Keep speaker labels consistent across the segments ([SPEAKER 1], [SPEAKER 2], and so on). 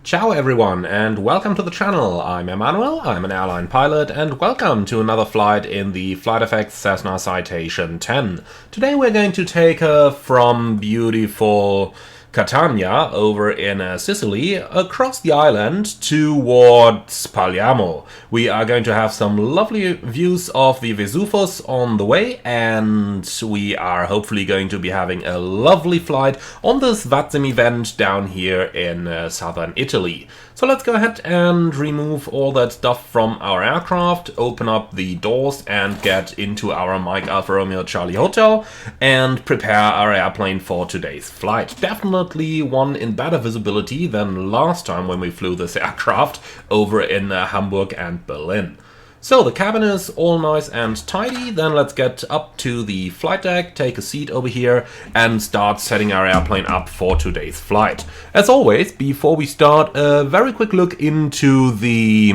[SPEAKER 1] Ciao everyone and welcome to the channel. I'm Emmanuel, I'm an airline pilot, and welcome to another flight in the Flight Effects Cessna Citation 10. Today we're going to take from beautiful Catania over in Sicily across the island towards Palermo. We are going to have some lovely views of the Vesuvus on the way, and we are hopefully going to be having a lovely flight on this VATSIM event down here in southern Italy. So let's go ahead and remove all that stuff from our aircraft, open up the doors and get into our Mike Alfa Romeo Charlie Hotel and prepare our airplane for today's flight. Definitely one in better visibility than last time when we flew this aircraft over in Hamburg and Berlin. So the cabin is all nice and tidy, then let's get up to the flight deck, take a seat over here and start setting our airplane up for today's flight. As always, before we start, a very quick look into the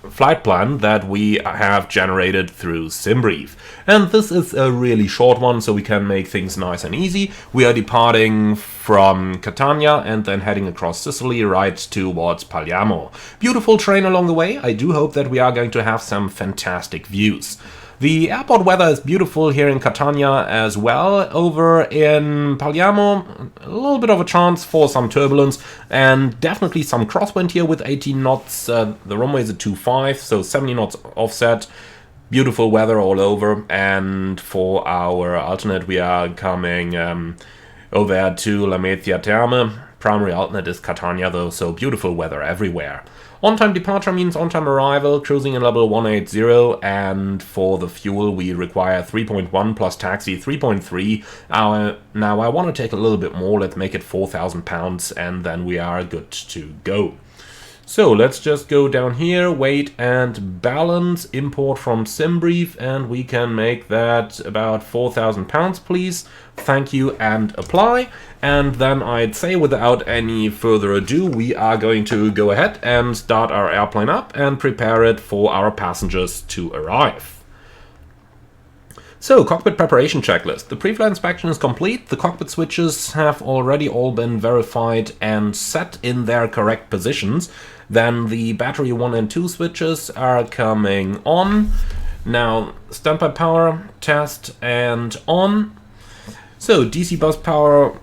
[SPEAKER 1] flight plan that we have generated through SimBrief. And this is a really short one, so we can make things nice and easy. We are departing from Catania and then heading across Sicily right towards Palermo. Beautiful terrain along the way. I do hope that we are going to have some fantastic views. The airport weather is beautiful here in Catania as well. Over in Palermo, a little bit of a chance for some turbulence and definitely some crosswind here with 18 knots. The runway is a 25, so 70 knots offset. Beautiful weather all over, and for our alternate we are coming over to Lamezia Terme. Primary alternate is Catania though, so beautiful weather everywhere. On-time departure means on-time arrival, cruising in level 180, and for the fuel we require 3.1 plus taxi 3.3. Now I want to take a little bit more, let's make it 4,000 pounds and then we are good to go. So let's just go down here, weight and balance, import from SimBrief, and we can make that about 4,000 pounds please. Thank you and apply. And then I'd say without any further ado, we are going to go ahead and start our airplane up and prepare it for our passengers to arrive. So, cockpit preparation checklist. The pre-flight inspection is complete. The cockpit switches have already all been verified and set in their correct positions. Then the battery 1 and 2 switches are coming on. Now, standby power, test, and on. So, DC bus power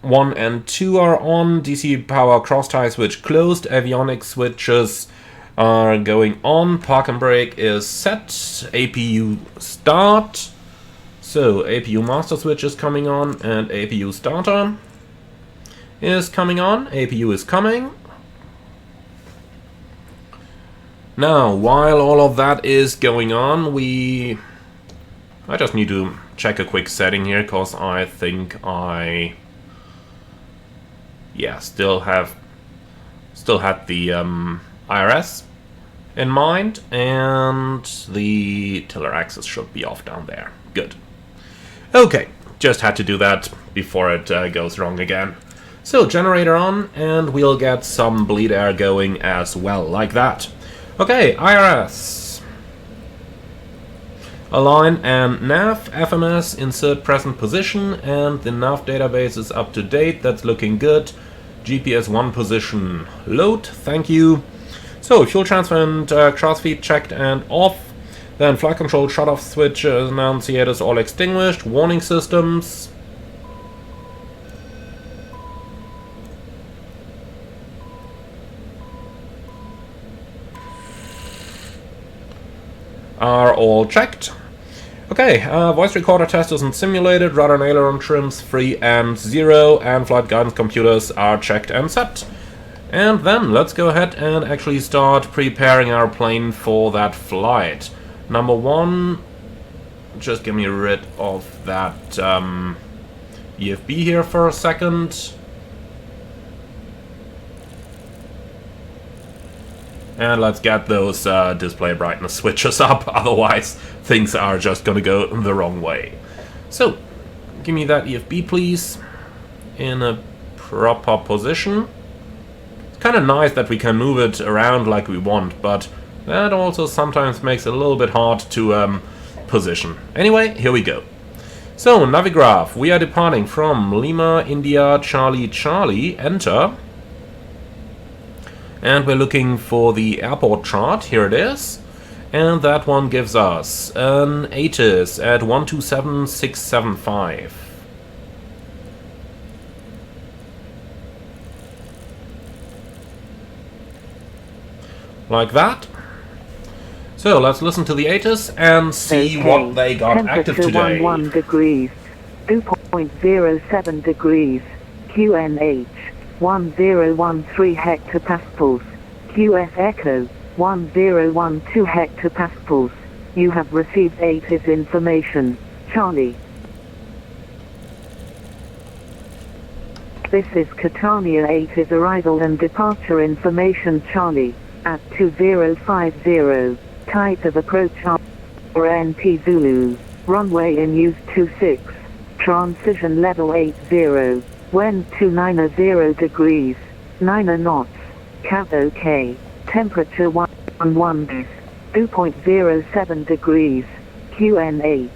[SPEAKER 1] 1 and 2 are on. DC power cross tie switch closed. Avionics switches are going on. Park and brake is set. APU start. So APU master switch is coming on and APU starter is coming on. APU is coming. Now, while all of that is going on, I just need to check a quick setting here because I think still had the IRS in mind, and the tiller axis should be off down there. Good. Okay, just had to do that before it goes wrong again. So generator on, and we'll get some bleed air going as well, like that. Okay, IRS. Align and nav, FMS, insert present position, and the nav database is up to date, that's looking good. GPS 1 position, load, thank you. So, fuel transfer and cross feed checked and off. Then flight control shut-off switch annunciators all extinguished. Warning systems. Are all checked. Okay, voice recorder test isn't simulated. Rudder and aileron trims free and 0. And flight guidance computers are checked and set. And then let's go ahead and actually start preparing our plane for that flight. Number 1, just get me rid of that EFB here for a second. And let's get those display brightness switches up, otherwise things are just gonna go the wrong way. So, give me that EFB please, in a proper position. Kind of nice that we can move it around like we want, but that also sometimes makes it a little bit hard to position. Anyway, here we go. So, Navigraph, we are departing from Lima, India, Charlie, Charlie, enter. And we're looking for the airport chart. Here it is. And that one gives us an Atus at 127,675. Like that. So let's listen to the Atus and see what they got active today.
[SPEAKER 2] 11 degrees, 2.07 degrees, QNH, 1013 hectopascals, QS Echo, 1012 hectopascals. You have received ATIS information, Charlie. This is Catania ATIS arrival and departure information, Charlie, at 2050. Type of approach RNP Zulu, runway in use 26, transition level 80, wind 290 degrees, 9 knots, cab OK, temperature 11 2.07 degrees, QNH,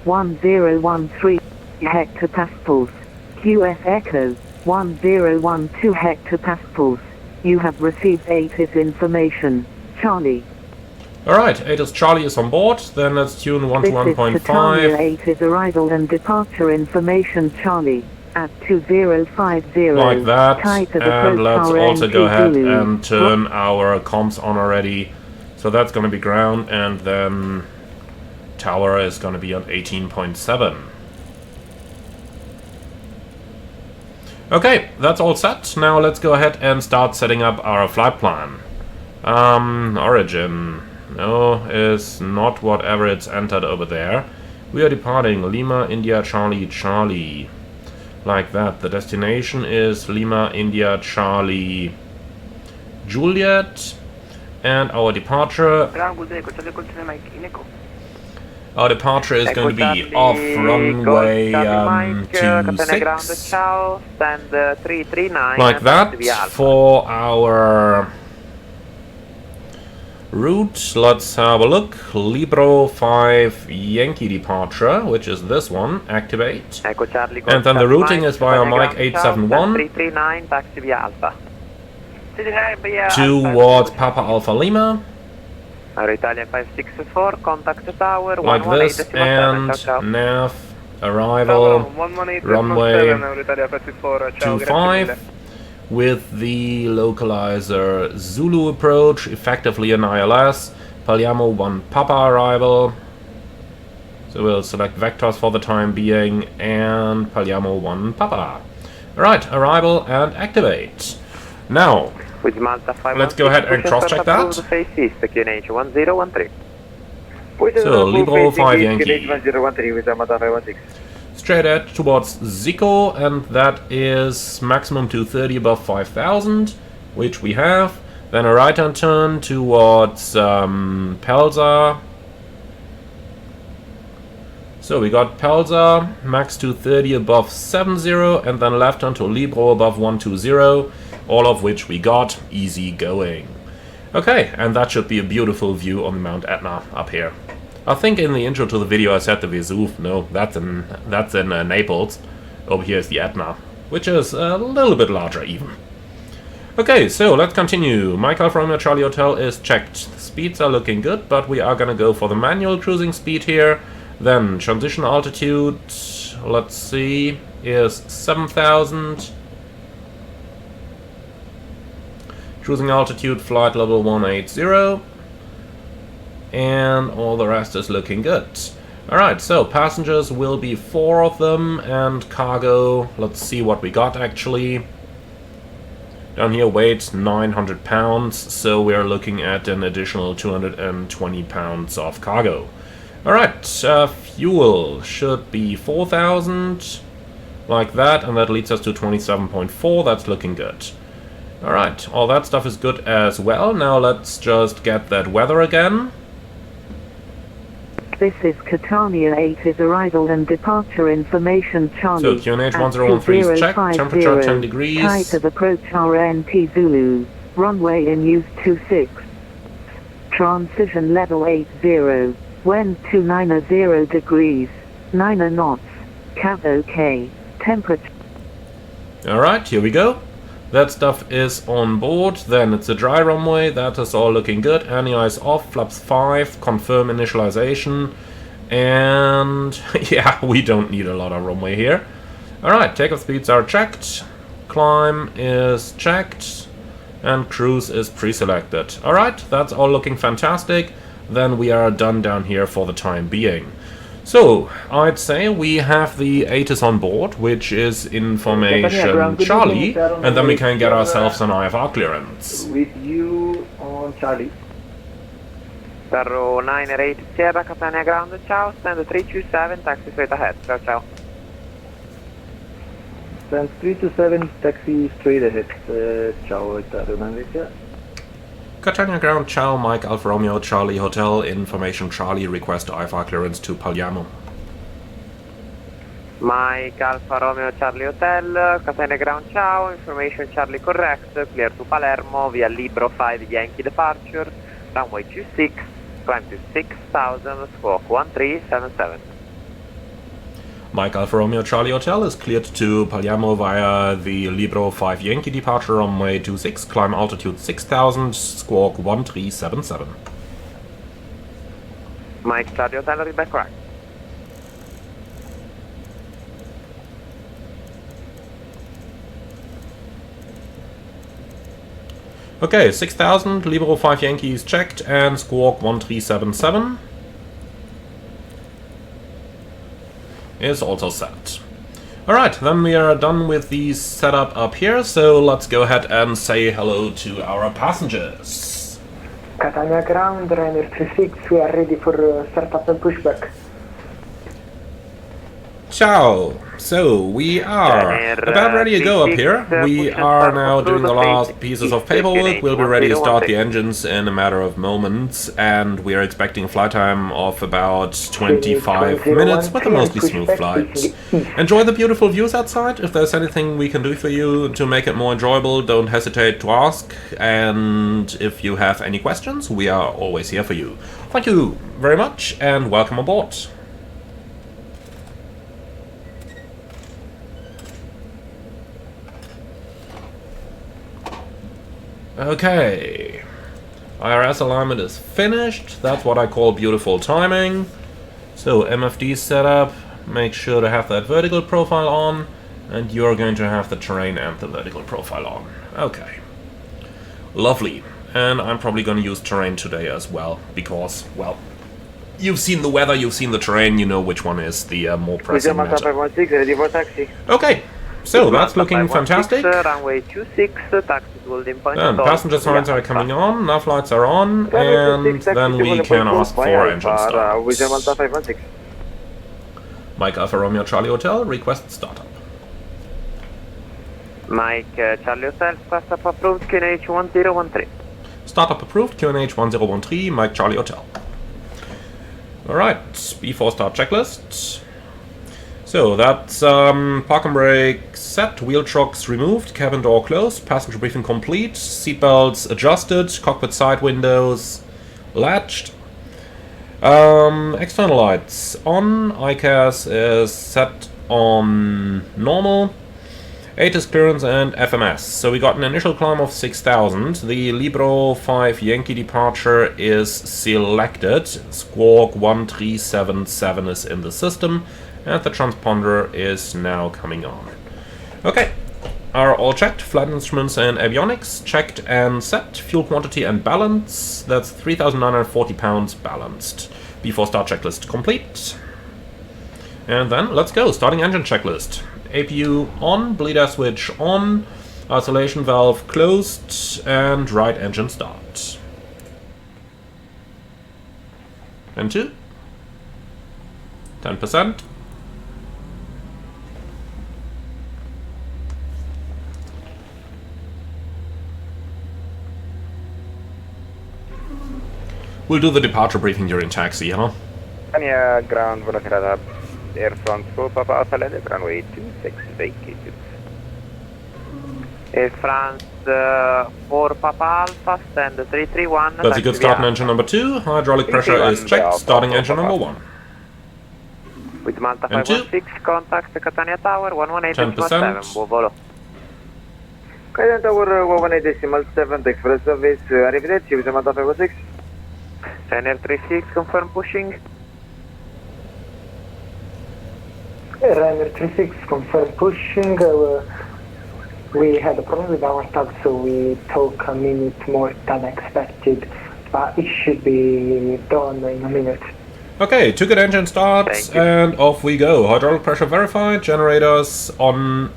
[SPEAKER 2] 1013 hectopascals, QS Echo, 1012 hectopascals. You have received ATIS information, Charlie.
[SPEAKER 1] Alright, Atus Charlie is on board, then let's tune 1 to 1.5.
[SPEAKER 2] Atus arrival and departure information, Charlie, at 2050.
[SPEAKER 1] Like that, and let's also go ahead and turn our comms on already. So that's going to be ground, and then tower is going to be on 18.7. Okay, that's all set. Now let's go ahead and start setting up our flight plan. Origin. No, is not whatever it's entered over there. We are departing Lima, India, Charlie, Charlie. Like that. The destination is Lima, India, Charlie, Juliet. And our departure... Our departure is going to be off runway 26. Like that. For our... route, let's have a look. Libro 5 Yankee departure, which is this one, activate. And then the routing is via Mike 871 towards Papa Alpha Lima. Like this, and nav, arrival, runway 25. With the localizer Zulu approach, effectively an ILS, Palermo 1 Papa arrival. So we'll select vectors for the time being, and Palermo 1 Papa. Alright, arrival and activate. Now, let's go ahead and cross-check that. So, Libro 5 Yankee. Straight ahead towards Zico, and that is maximum 230 above 5,000, which we have. Then a right-hand turn towards Pelza. So we got Pelza, max 230 above 70, and then left turn to Libro above 120, all of which we got easy going. Okay, and that should be a beautiful view on Mount Etna up here. I think in the intro to the video I said the Vesuve. No, that's in Naples. Over here is the Etna, which is a little bit larger even. Okay, so let's continue. Michael from Charlie Hotel is checked. The speeds are looking good, but we are gonna go for the manual cruising speed here. Then transition altitude, let's see, is 7,000. Cruising altitude, flight level 180. And all the rest is looking good. Alright, so passengers will be 4 of them, and cargo, let's see what we got actually. Down here, weight 900 pounds, so we're looking at an additional 220 pounds of cargo. Alright, fuel should be 4,000, like that, and that leads us to 27.4, that's looking good. Alright, all that stuff is good as well. Now let's just get that weather again.
[SPEAKER 2] This is Catania 8 is arrival and departure information, Charlie.
[SPEAKER 1] So QNH 1013 is checked, temperature 10 degrees.
[SPEAKER 2] Type of approach RNP Zulu, runway in use 26. Transition level 80, wind 290 degrees, 9 knots, cab OK, temperature.
[SPEAKER 1] Alright, here we go. That stuff is on board. Then it's a dry runway. That is all looking good. Anti is off. Flaps 5. Confirm initialization. And yeah, we don't need a lot of runway here. Alright, takeoff speeds are checked. Climb is checked. And cruise is pre-selected. Alright, that's all looking fantastic. Then we are done down here for the time being. So, I'd say we have the Atus on board, which is information Charlie, and then we can get ourselves an IFR clearance.
[SPEAKER 3] With you on Charlie.
[SPEAKER 4] Sparrow 908 Sierra, Catania ground, ciao, stand 327, taxi straight ahead, ciao ciao.
[SPEAKER 3] Stand 327, taxi straight ahead, ciao, Italia 908.
[SPEAKER 1] Catania ground, ciao, Mike Alfa Romeo Charlie Hotel, information Charlie, request IFR clearance to Palermo.
[SPEAKER 4] Mike Alfa Romeo Charlie Hotel, Catania ground, ciao, information Charlie correct, clear to Palermo via Libro 5 Yankee departure, runway 26, climb to 6000, squawk 1377.
[SPEAKER 1] Mike Alfa Romeo Charlie Hotel is cleared to Palermo via the Libro 5 Yankee departure runway 26, climb altitude 6000, squawk 1377.
[SPEAKER 4] Mike Charlie Hotel, read back correct.
[SPEAKER 1] Okay, 6000, Libro 5 Yankee is checked, and squawk 1377 is also set. Alright, then we are done with the setup up here, so let's go ahead and say hello to our passengers.
[SPEAKER 5] Catania ground, Ryder 36, we are ready for startup and pushback.
[SPEAKER 1] Ciao! So, we are about ready to go up here. We are now doing the last pieces of paperwork. We'll be ready to start the engines in a matter of moments, and we are expecting a flight time of about 25 minutes with a mostly smooth flight. Enjoy the beautiful views outside. If there's anything we can do for you to make it more enjoyable, don't hesitate to ask. And if you have any questions, we are always here for you. Thank you very much, and welcome aboard. Okay, IRS alignment is finished. That's what I call beautiful timing. So MFD setup, make sure to have that vertical profile on, and you're going to have the terrain and the vertical profile on. Okay, lovely. And I'm probably going to use terrain today as well, because, well, you've seen the weather, you've seen the terrain, you know which one is the more pressing matter.
[SPEAKER 4] Ready for taxi.
[SPEAKER 1] Okay. So that's looking fantastic.
[SPEAKER 4] Runway 26, taxi to holding point.
[SPEAKER 1] And passenger signs are coming on, nav lights are on, and then we can ask for engine start. Mike Alfa Romeo Charlie Hotel, request startup.
[SPEAKER 4] Mike Charlie Hotel, startup approved, QNH 1013.
[SPEAKER 1] Startup approved, QNH 1013, Mike Charlie Hotel. Alright, before start checklist. So that's park and brake set, wheel chocks removed, cabin door closed, passenger briefing complete, seatbelts adjusted, cockpit side windows latched. External lights on, ICAS is set on normal, ATIS clearance and FMS. So we got an initial climb of 6000, the Libro 5 Yankee departure is selected, squawk 1377 is in the system, and the transponder is now coming on. Okay, are all checked, flight instruments and avionics checked and set, fuel quantity and balance, that's 3,940 pounds balanced. Before start checklist complete. And then let's go, starting engine checklist. APU on, bleed air switch on, isolation valve closed, and right engine start. And 2. 10%. We'll do the departure briefing during taxi, huh?
[SPEAKER 6] Catania ground, Volata, air front 4 Papa Alpha landed, runway 26 vacated.
[SPEAKER 4] Air France 4 Papa Alpha, stand 331.
[SPEAKER 1] That's a good start on engine number 2. Hydraulic pressure is checked, starting engine number 1.
[SPEAKER 4] With Malta
[SPEAKER 1] And
[SPEAKER 4] 516, contact Catania Tower 118.7, buon volo.
[SPEAKER 3] Catania Tower 118.7, express service, arrivederci, vi siamo mandato 6.
[SPEAKER 4] Air 36, confirm pushing.
[SPEAKER 5] Ryanair 36, confirm pushing. We had a problem with our tag, so we took a minute more than expected, but it should be done in a minute.
[SPEAKER 1] Okay, 2 good engine starts, and off we go. Hydraulic pressure verified, generators on,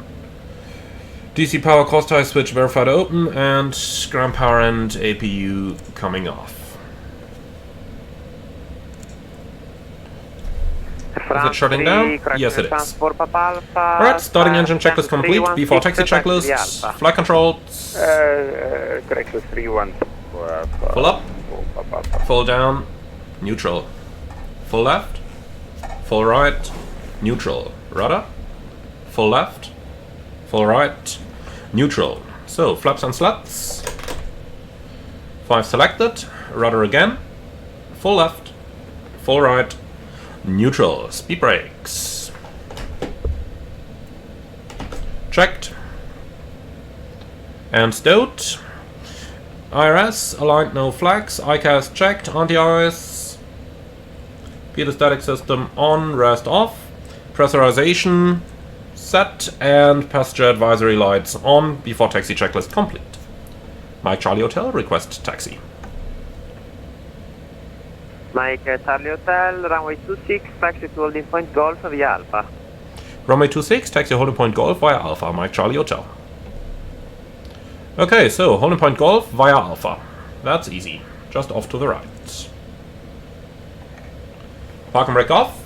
[SPEAKER 1] DC power cross tie switch verified open, and ground power and APU coming off. Is it shutting down? Yes, it is. Alright, starting engine checklist complete. Before taxi checklist. Flight controls.
[SPEAKER 6] Correct, 3-1.
[SPEAKER 1] Full up. Full down. Neutral. Full left. Full right. Neutral. Rudder. Full left. Full right. Neutral. So, flaps and slats. 5 selected. Rudder again. Full left. Full right. Neutral. Speed brakes. Checked. And stowed. IRS, aligned, no flags. ICAS checked. Anti-IRS. Pitot-static system on, rest off. Pressurization set. And passenger advisory lights on before taxi checklist complete. Mike Charlie Hotel, request taxi.
[SPEAKER 4] Mike Charlie Hotel, runway 26, taxi to holding point Golf via Alpha.
[SPEAKER 1] Runway 26, taxi holding point Golf via Alpha, Mike Charlie Hotel. Okay, so holding point Golf via Alpha. That's easy. Just off to the right. Park and brake off.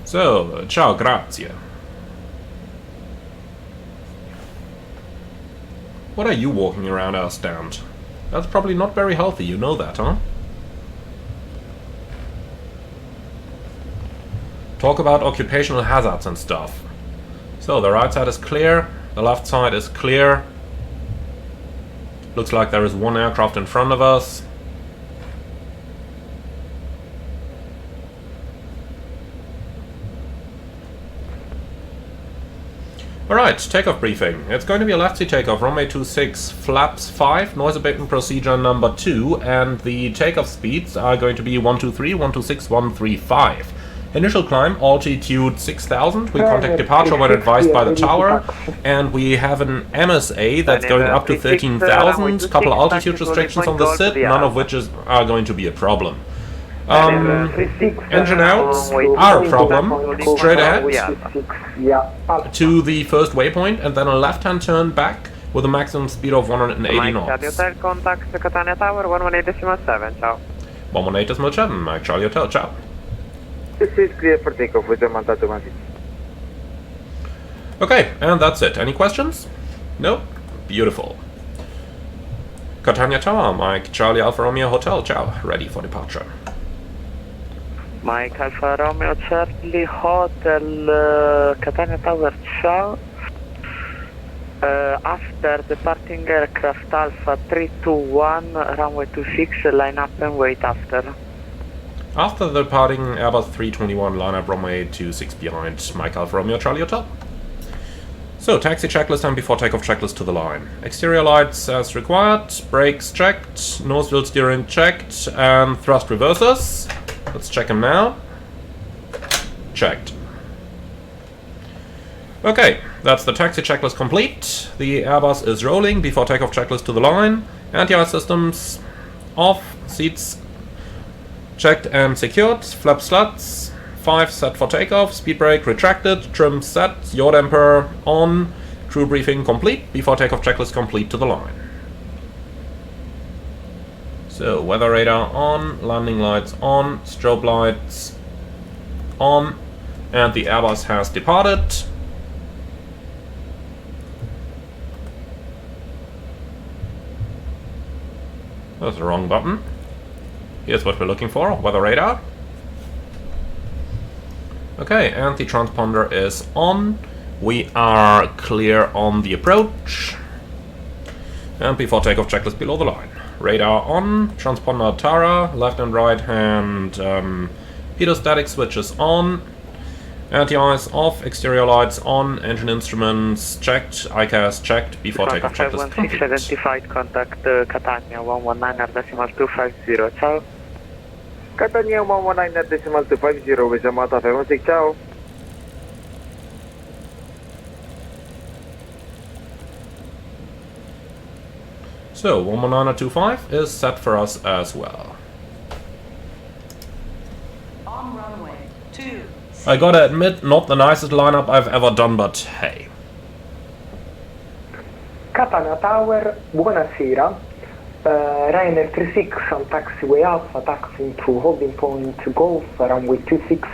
[SPEAKER 1] So, ciao, grazie. What are you walking around our stand? That's probably not very healthy, you know that, huh? Talk about occupational hazards and stuff. So, the right side is clear, the left side is clear. Looks like there is one aircraft in front of us. Alright, takeoff briefing. It's going to be a left-seat takeoff, runway 26, flaps 5, noise abatement procedure number 2, and the takeoff speeds are going to be 123, 126, 135. Initial climb, altitude 6,000. We contact departure when advised by the tower, and we have an MSA that's going up to 13,000. Couple altitude restrictions on the SID, none of which are going to be a problem. Engine outs are a problem. Straight ahead to the first waypoint and then a left-hand turn back with a maximum speed of 180 knots.
[SPEAKER 4] Hotel, contact Catania Tower 118.7, ciao.
[SPEAKER 1] 118.7, Mike Charlie Hotel, ciao.
[SPEAKER 3] This is clear for takeoff, we siamo mandato 16.
[SPEAKER 1] Okay, and that's it. Any questions? No? Beautiful. Catania Tower, Mike Charlie Alfa Romeo Hotel, ciao. Ready for departure.
[SPEAKER 4] Mike Alfa Romeo Charlie Hotel, Catania Tower, ciao. After departing aircraft Alpha 321, runway 26, line up and wait after.
[SPEAKER 1] After the departing Airbus 321, line up runway 26 behind Mike Alfa Romeo Charlie Hotel. So, taxi checklist and before takeoff checklist to the line. Exterior lights as required, brakes checked, nose wheel steering checked, and thrust reversers. Let's check them now. Checked. Okay, that's the taxi checklist complete. The Airbus is rolling. Before takeoff checklist to the line. Anti-ice systems off. Seats checked and secured. Flap sluts. 5 set for takeoff. Speed brake retracted. Trim set. Yaw damper on. Crew briefing complete. Before takeoff checklist complete to the line. So, weather radar on, landing lights on, strobe lights on, and the Airbus has departed. That's the wrong button. Here's what we're looking for, weather radar. Okay, and the transponder is on. We are clear on the approach. And before takeoff checklist below the line. Radar on, transponder Tara, left and right hand pitot-static switches on, Anti-ice off, exterior lights on, engine instruments checked, ICAS checked, before takeoff checklist complete.
[SPEAKER 4] Identified contact Catania 119.250, ciao.
[SPEAKER 6] Catania 119.250, chiamata 516, ciao.
[SPEAKER 1] So 119.25 is set for us as well.
[SPEAKER 7] On runway 2.
[SPEAKER 1] I gotta admit, not the nicest lineup I've ever done, but hey.
[SPEAKER 5] Catania Tower, buonasera. Ryanair 36 on taxiway Alpha, taxiing to holding point Golf, runway 26.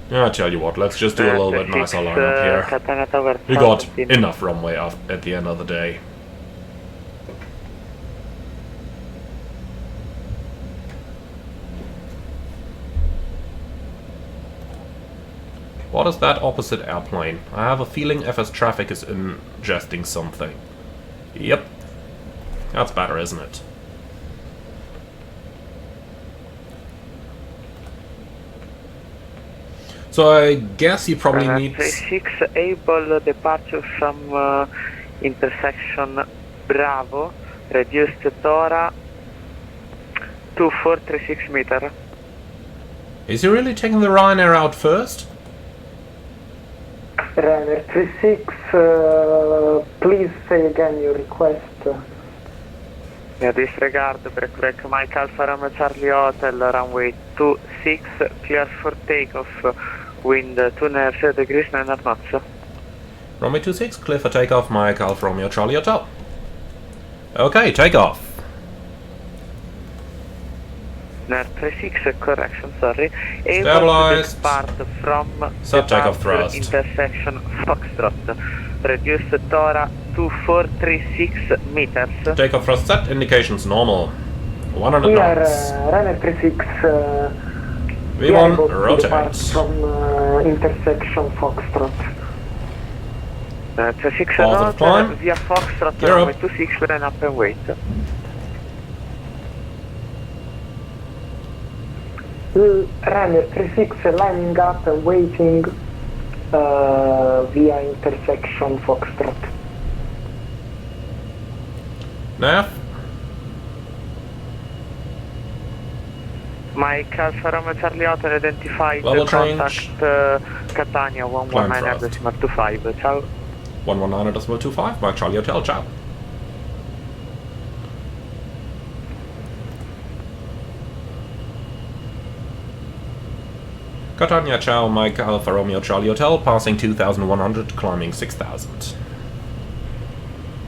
[SPEAKER 1] Yeah, I tell you what, let's just do a little bit nicer lineup here.
[SPEAKER 4] Catania Tower.
[SPEAKER 1] We got enough runway at the end of the day. What is that opposite airplane? I have a feeling FS traffic is ingesting something. Yep. That's better, isn't it? So I guess he probably needs...
[SPEAKER 4] 36 able departure from intersection Bravo, reduced Tora 2436 meter.
[SPEAKER 1] Is he really taking the Ryanair out first?
[SPEAKER 5] Ryanair 36, please say again your request.
[SPEAKER 4] Disregard, break Mike Alfa Romeo Charlie Hotel, runway 26, clear for takeoff, wind 2 degrees 9 knots.
[SPEAKER 1] Runway 26, clear for takeoff, Mike Alfa Romeo Charlie Hotel. Okay, takeoff.
[SPEAKER 4] Nair 36, correction, sorry.
[SPEAKER 1] Stabilized.
[SPEAKER 4] Depart from
[SPEAKER 1] Set takeoff thrust.
[SPEAKER 4] intersection Foxtrot. Reduce Tora 2436 meters.
[SPEAKER 1] Takeoff thrust set, indications normal. 100
[SPEAKER 5] We are
[SPEAKER 1] knots.
[SPEAKER 5] Ryanair 36,
[SPEAKER 1] V1,
[SPEAKER 5] depart
[SPEAKER 1] rotate.
[SPEAKER 5] from intersection Foxtrot.
[SPEAKER 4] 36
[SPEAKER 1] Positive
[SPEAKER 4] knots,
[SPEAKER 1] climb.
[SPEAKER 4] via Foxtrot,
[SPEAKER 1] Gear
[SPEAKER 4] runway
[SPEAKER 1] up.
[SPEAKER 4] 26, line up and wait.
[SPEAKER 5] Ryanair 36 lining up and waiting via intersection Foxtrot.
[SPEAKER 1] Nav.
[SPEAKER 4] Mike Alfa Romeo Charlie Hotel identified
[SPEAKER 1] Level
[SPEAKER 4] contact
[SPEAKER 1] change.
[SPEAKER 4] Catania
[SPEAKER 1] Climb thrust.
[SPEAKER 4] 119.25, ciao.
[SPEAKER 1] 119.25, Mike Charlie Hotel, ciao. Catania, ciao, Mike Alfa Romeo Charlie Hotel, passing 2,100, climbing 6,000.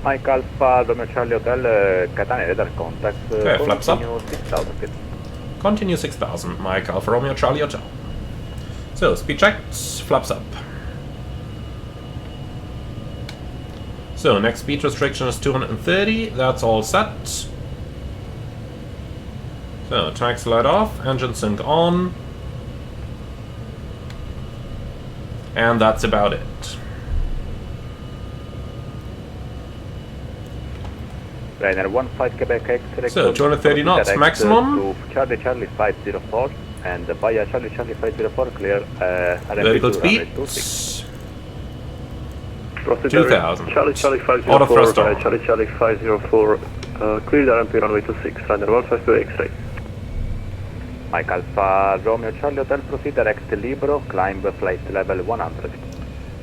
[SPEAKER 6] Mike Alpha Romeo Charlie Hotel, Catania radar contact.
[SPEAKER 1] Okay, flaps up.
[SPEAKER 6] 6,000 feet.
[SPEAKER 1] Continue 6,000, Mike Alfa Romeo Charlie Hotel. So, speed checked, flaps up. So, next speed restriction is 230, that's all set. So, taxi light off, engine sync on. And that's about it.
[SPEAKER 6] Ryanair 15 Quebec X-ray.
[SPEAKER 1] So, 230 knots maximum.
[SPEAKER 6] To Charlie 504 and via Charlie 504 clear
[SPEAKER 1] Vertical speed. 2,000.
[SPEAKER 3] Charlie 504,
[SPEAKER 1] Auto thrust on.
[SPEAKER 3] Charlie 504, cleared RMP runway 26, Ryanair 152 X-ray.
[SPEAKER 6] Mike Alpha Romeo Charlie Hotel, proceed direct Libro, climb flight level 100.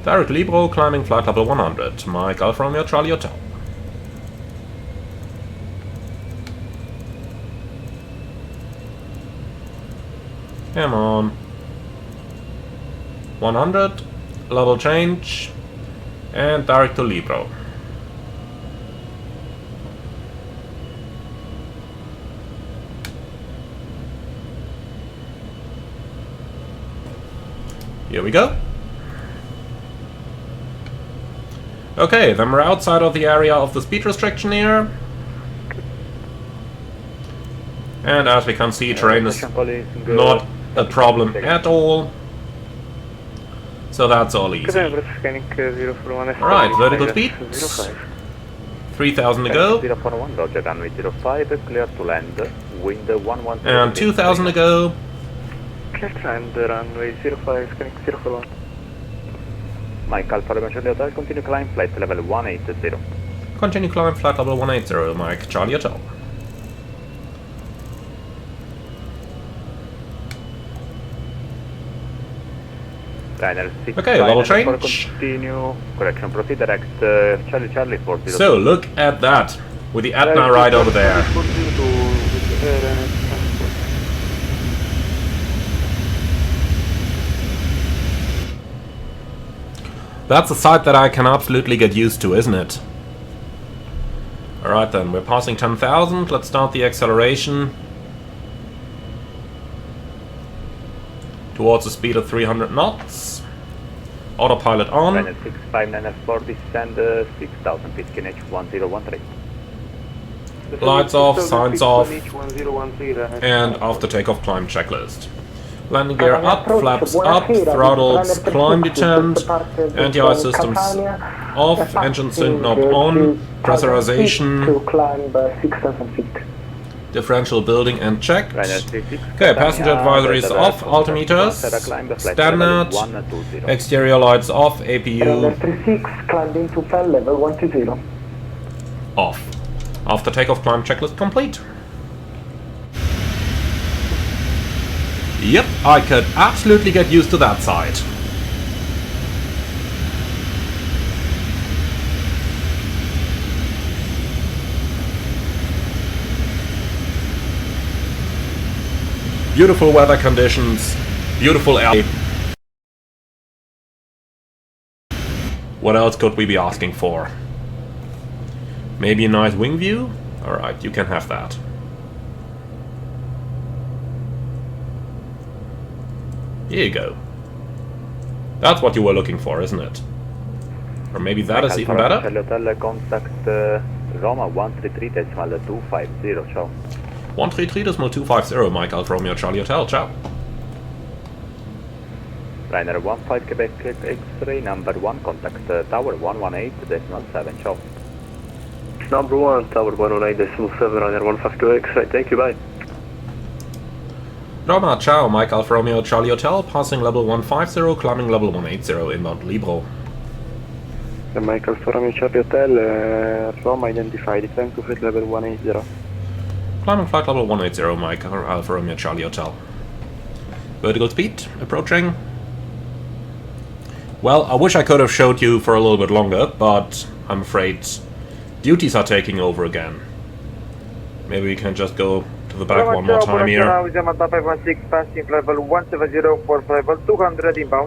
[SPEAKER 1] Direct Libro, climbing flight level 100. Mike Alfa Romeo Charlie Hotel. Come on. 100, level change, and direct to Libro. Here we go. Okay, then we're outside of the area of the speed restriction here. And as we can see, terrain is not a problem at all. So that's all easy. Alright, vertical speed. 3,000 to go.
[SPEAKER 6] 041, Roger, runway 05, clear to land, wind 113.
[SPEAKER 1] And 2,000 to go.
[SPEAKER 3] And runway 05, scanning 041.
[SPEAKER 6] Mike Alpha Romeo Charlie Hotel, continue climb flight level 180.
[SPEAKER 1] Continue climb flight level 180, Mike Charlie Hotel.
[SPEAKER 6] Ryanair 6.
[SPEAKER 1] Okay, level
[SPEAKER 6] Ryanair
[SPEAKER 1] change.
[SPEAKER 6] Continue. Correction, proceed direct Charlie Charlie 40.
[SPEAKER 1] So, look at that, with the Etna right over there. That's a sight that I can absolutely get used to, isn't it? Alright then, we're passing 10,000, let's start the acceleration. Towards a speed of 300 knots. Autopilot on.
[SPEAKER 6] Ryanair 659F4, descend 6,000 feet, KNH 1013.
[SPEAKER 1] Lights off, signs off, and after takeoff climb checklist. Landing gear up, flaps up, throttles, climb descent, anti-ice systems off, engine sync knob on, pressurization,
[SPEAKER 5] to climb 6,000 feet.
[SPEAKER 1] differential building and checked.
[SPEAKER 6] Ryanair 36.
[SPEAKER 1] Okay, passenger advisories off, altimeters, standard, exterior lights off, APU
[SPEAKER 5] Ryanair 36 climbed into flight level 120.
[SPEAKER 1] off. After takeoff climb checklist complete. Yep, I could absolutely get used to that side. Beautiful weather conditions, beautiful air. What else could we be asking for? Maybe a nice wing view? Alright, you can have that. Here you go. That's what you were looking for, isn't it? Or maybe that is even better?
[SPEAKER 6] Charlie Hotel, contact Roma 133.250, ciao.
[SPEAKER 1] 133.250, Mike Alpha Romeo Charlie Hotel, ciao.
[SPEAKER 6] Ryanair 15 Quebec X-ray, number 1, contact tower 118.7, ciao.
[SPEAKER 3] Number 1, tower 118.7, Ryanair 152 X-ray, thank you, bye.
[SPEAKER 1] Roma, ciao, Mike Alpha Romeo Charlie Hotel, passing level 150, climbing level 180, inbound Libro.
[SPEAKER 3] Mike Alpha Romeo Charlie Hotel, Roma identified, climb to flight level 180.
[SPEAKER 1] Climbing flight level 180, Mike Alpha Romeo Charlie Hotel. Vertical speed, approaching. Well, I wish I could have showed you for a little bit longer, but I'm afraid duties are taking over again. Maybe we can just go to the back one more time here.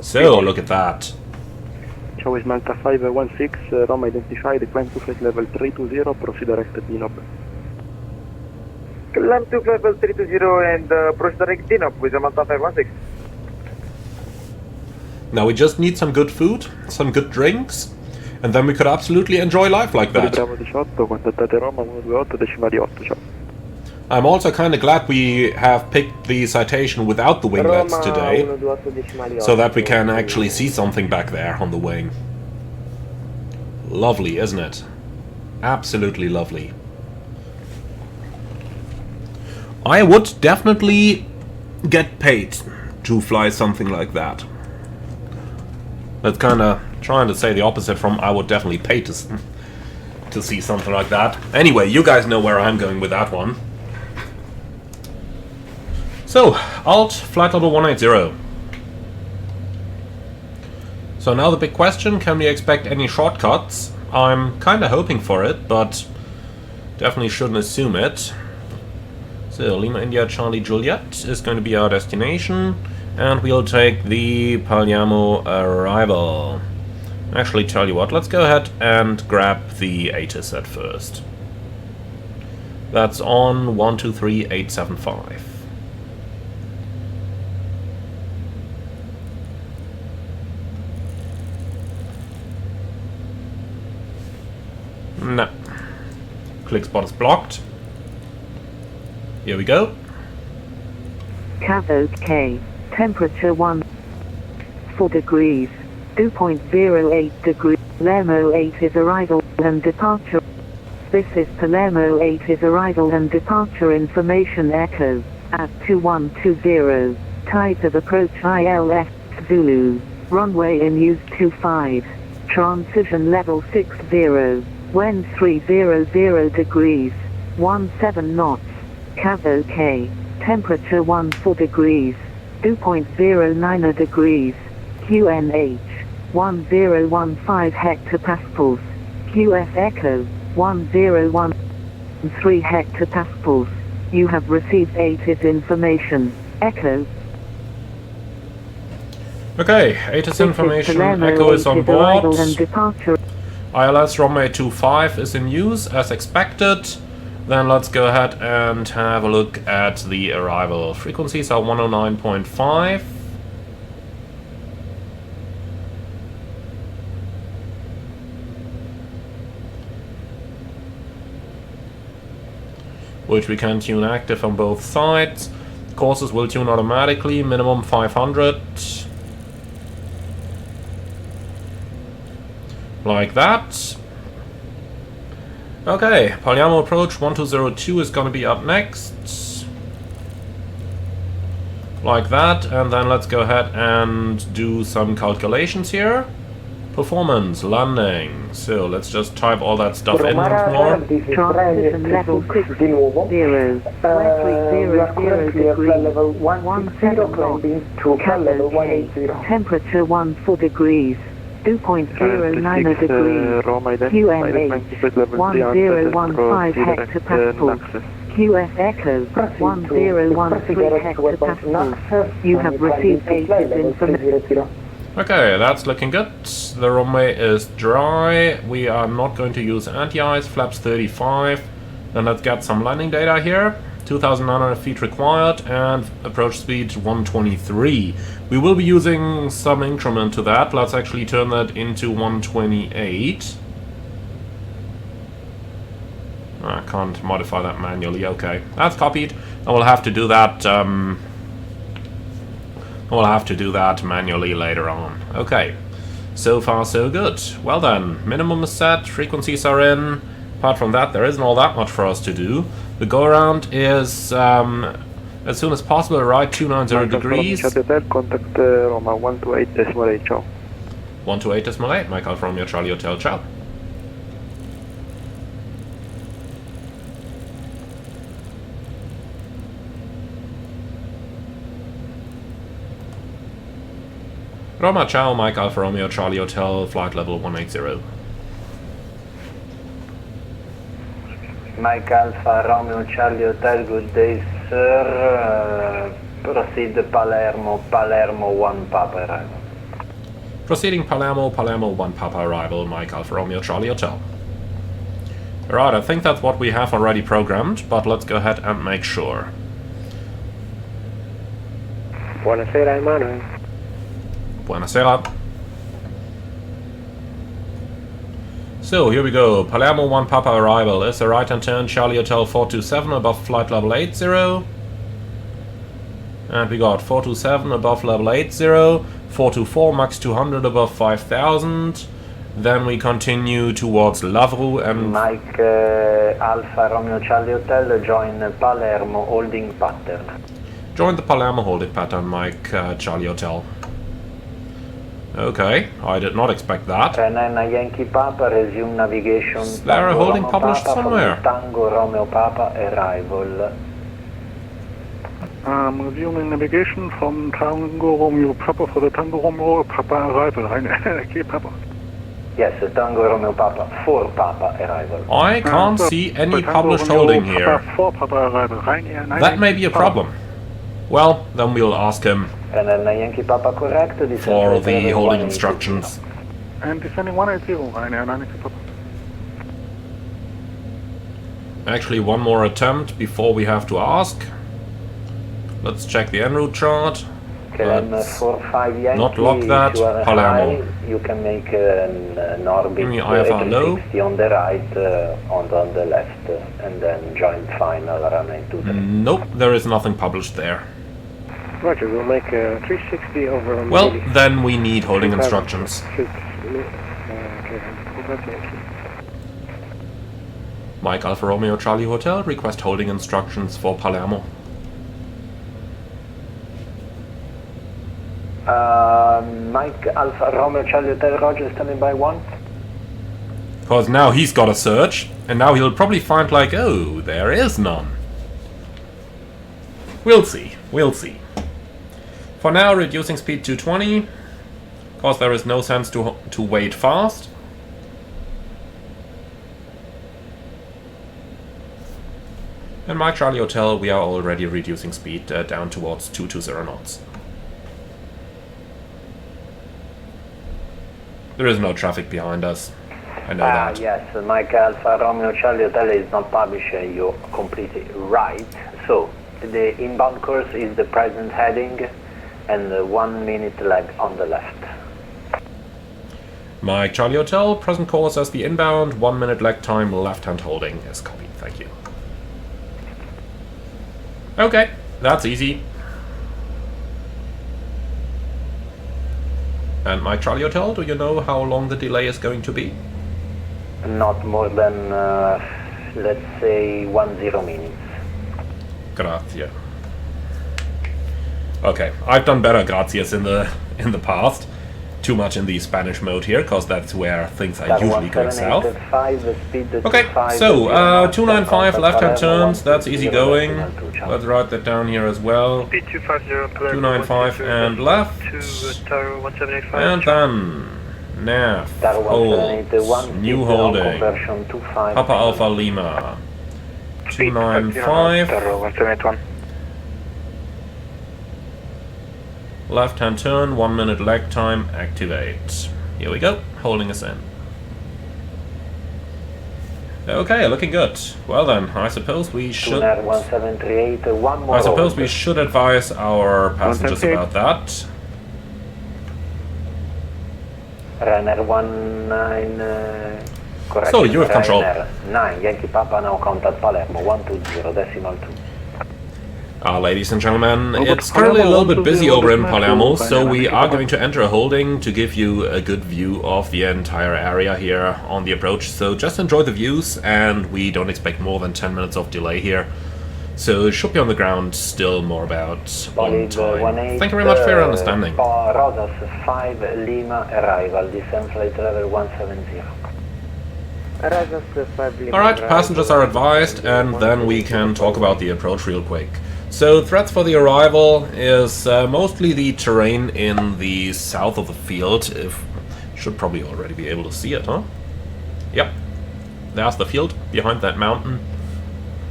[SPEAKER 1] So, look at that.
[SPEAKER 3] Ciao, is Malta 516, Roma identified, climb to flight level 320, proceed direct DNOB.
[SPEAKER 4] Climb to flight level 320 and proceed direct DNOB with Malta 516.
[SPEAKER 1] Now we just need some good food, some good drinks, and then we could absolutely enjoy life like that.
[SPEAKER 3] Bravo 18, contattate Roma 128.8, ciao.
[SPEAKER 1] I'm also kind of glad we have picked the Citation without the winglets today, so that we can actually see something back there on the wing. Lovely, isn't it? Absolutely lovely. I would definitely get paid to fly something like that. That's kind of trying to say the opposite from I would definitely pay to see something like that. Anyway, you guys know where I'm going with that one. So, Alt, flight level 180. So now the big question, can we expect any shortcuts? I'm kind of hoping for it, but definitely shouldn't assume it. So, Lima India Charlie Juliet is going to be our destination, and we'll take the Palermo arrival. Actually, tell you what, let's go ahead and grab the ATIS at first. That's on 123875. No. Click spot is blocked. Here we go.
[SPEAKER 2] Cathode K. Temperature 4 degrees. 2.08 degrees. Palermo 8 is arrival and departure. This is Palermo 8 is arrival and departure information echo at 2120. Type of approach ILS Zulu. Runway in use 25. Transition level 60. Wind 300 degrees. 17 knots. Cav OK. Temperature 14 degrees. 2.09 degrees. QNH 1015 hectopascals. QS Echo 1013 hectopascals. You have received ATIS information. Echo.
[SPEAKER 1] Okay, ATIS information. Echo is on board. ILS runway 25 is in use as expected. Then let's go ahead and have a look at the arrival. Frequencies are 109.5. Which we can tune active on both sides. Courses will tune automatically, minimum 500. Like that. Okay, Palermo approach 1202 is going to be up next. Like that, and then let's go ahead and do some calculations here. Performance, landing. So let's just type all that stuff in once more.
[SPEAKER 2] Transition level 60. Level 170 Temperature 14 degrees. 2.09 degrees. QNH 1015 hectopascals. QS Echo 1013 hectopascals. You have received ATIS information.
[SPEAKER 1] Okay, that's looking good. The runway is dry. We are not going to use anti-ice. Flaps 35. Then let's get some landing data here. 2,900 feet required and approach speed 123. We will be using some increment to that. Let's actually turn that into 128. I can't modify that manually. Okay, that's copied. I will have to do that. We'll have to do that manually later on. Okay, so far so good. Well then, minimum is set, frequencies are in. Apart from that, there isn't all that much for us to do. The go-around is as soon as possible, right 290 degrees.
[SPEAKER 3] Contact Roma 128.8, ciao.
[SPEAKER 1] 128.8, Michael from your Charlie Hotel, ciao. Roma, ciao, Mike Alfa Romeo, Charlie Hotel, flight level 180.
[SPEAKER 8] Mike Alfa Romeo, Charlie Hotel, good day, sir. Proceed Palermo, Palermo 1 Papa arrival.
[SPEAKER 1] Proceeding Palermo, Palermo 1 Papa arrival, Mike Alfa Romeo, Charlie Hotel. Right, I think that's what we have already programmed, but let's go ahead and make sure.
[SPEAKER 3] Buonasera, Emanuele.
[SPEAKER 1] Buonasera. So, here we go. Palermo 1 Papa arrival is a right-hand turn, Charlie Hotel 427 above flight level 80. And we got 427 above level 80, 424 max 200 above 5000. Then we continue towards Lavru and...
[SPEAKER 8] Mike Alfa Romeo Charlie Hotel, join Palermo holding pattern.
[SPEAKER 1] Join the Palermo holding pattern, Mike Charlie Hotel. Okay, I did not expect that.
[SPEAKER 8] Penana Yankee Papa, resume navigation.
[SPEAKER 1] Is there a holding
[SPEAKER 8] Romeo
[SPEAKER 1] published
[SPEAKER 8] Papa
[SPEAKER 1] somewhere?
[SPEAKER 8] Tango Romeo Papa arrival.
[SPEAKER 3] Resuming navigation from Tango Romeo Papa for the Tango Romeo Papa arrival. Okay, Papa.
[SPEAKER 8] Yes, Tango Romeo Papa 4 Papa arrival.
[SPEAKER 1] I can't see any published holding here. That may be a problem. Well, then we'll ask him
[SPEAKER 8] Penana Yankee Papa correct.
[SPEAKER 1] for the holding instructions.
[SPEAKER 3] And descending 180, Papa.
[SPEAKER 1] Actually, one more attempt before we have to ask. Let's check the en route chart. Let's
[SPEAKER 8] 45 Yankee,
[SPEAKER 1] not lock that. Palermo.
[SPEAKER 8] High, you can make an orbit
[SPEAKER 1] Give me IFR low.
[SPEAKER 8] 60 on the right, on the left, and then join final runway 23.
[SPEAKER 1] Nope, there is nothing published there.
[SPEAKER 3] Roger, we'll make a 360 over on
[SPEAKER 1] Well, then we need holding instructions. Mike Alfa Romeo Charlie Hotel, request holding instructions for Palermo.
[SPEAKER 8] Mike Alpha Romeo Charlie Hotel Roger, standing by 1.
[SPEAKER 1] Because now he's got a search, and now he'll probably find like, oh, there is none. We'll see, we'll see. For now, reducing speed to 20, because there is no sense to wait fast. And Mike Charlie Hotel, we are already reducing speed down towards 220 knots. There is no traffic behind us. I know that.
[SPEAKER 8] Yes, Mike Alpha Romeo Charlie Hotel is not publishing, you're completely right. So, the inbound course is the present heading and 1 minute lag on the left.
[SPEAKER 1] Mike Charlie Hotel, present course as the inbound, 1 minute lag time, left hand holding is copied. Thank you. Okay, that's easy. And Mike Charlie Hotel, do you know how long the delay is going to be?
[SPEAKER 8] Not more than, let's say, 10 minutes.
[SPEAKER 1] Grazie. Okay, I've done better gracias in the past. Too much in the Spanish mode here, because that's where things are usually going south. Okay, so 295 left-hand turns, that's easy going. Let's write that down here as well. 295 and left. And then nav, holds, new holding, Papa Alpha Lima. 295. Left-hand turn, 1 minute lag time, activate. Here we go, holding us in. Okay, looking good. Well then, I suppose we should... I suppose we should advise our passengers about that.
[SPEAKER 8] Runner 19...
[SPEAKER 1] So, you have control.
[SPEAKER 8] 9, Yankee Papa now contact Palermo, 120.2.
[SPEAKER 1] Ladies and gentlemen, it's currently a little bit busy over in Palermo, so we are going to enter a holding to give you a good view of the entire area here on the approach. So just enjoy the views, and we don't expect more than 10 minutes of delay here. So it should be on the ground still more about on time. Thank you very much for your understanding.
[SPEAKER 8] Rosas 5 Lima arrival, descent flight level 170.
[SPEAKER 1] Alright, passengers are advised, and then we can talk about the approach real quick. So threats for the arrival is mostly the terrain in the south of the field. Should probably already be able to see it, huh? Yep, there's the field behind that mountain.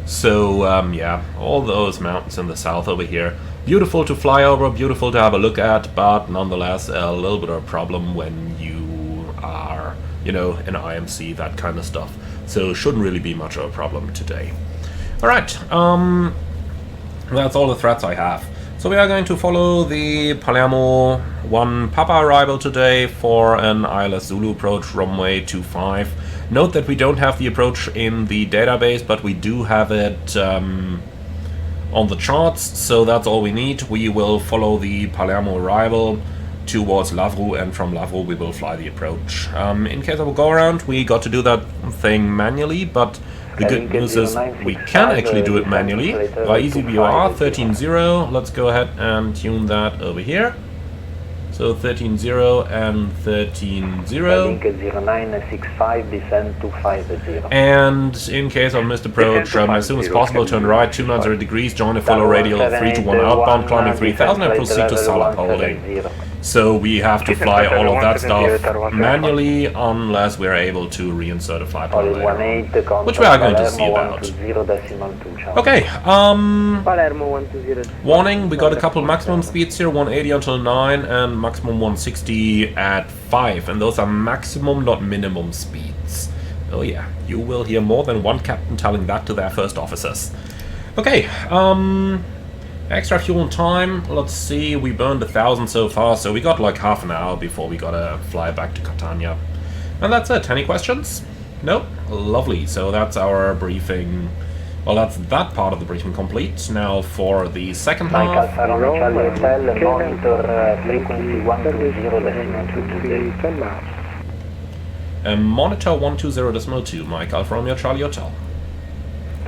[SPEAKER 1] So yeah, all those mountains in the south over here. Beautiful to fly over, beautiful to have a look at, but nonetheless a little bit of a problem when you are, you know, in IMC, that kind of stuff. So shouldn't really be much of a problem today. Alright, that's all the threats I have. So we are going to follow the Palermo 1 Papa arrival today for an ILS Zulu approach, runway 25. Note that we don't have the approach in the database, but we do have it on the charts, so that's all we need. We will follow the Palermo arrival towards Lavru, and from Lavru we will fly the approach. In case of a go-around, we got to do that thing manually, but the good news is we can actually do it manually by EasyVR 13.0. Let's go ahead and tune that over here. So 13.0 and 13.0.
[SPEAKER 8] 0965 descent to 50.
[SPEAKER 1] And in case of missed approach, as soon as possible, turn right 290 degrees, join a follow radial 321 outbound, climbing 3000 and proceed to solid holding. So we have to fly all of that stuff manually unless we're able to reinsert a flight plan later, which we are going to see about. Okay, warning, we got a couple maximum speeds here, 180 until 9 and maximum 160 at 5, and those are maximum, not minimum speeds. Oh yeah, you will hear more than one captain telling that to their first officers. Okay, extra fuel and time, let's see, we burned 1,000 so far, so we got like half an hour before we gotta fly back to Catania. And that's it. Any questions? Nope? Lovely, so that's our briefing. Well, that's that part of the briefing complete. Now for the second half. Monitor 120.2, Mike Alpha Romeo Charlie Hotel.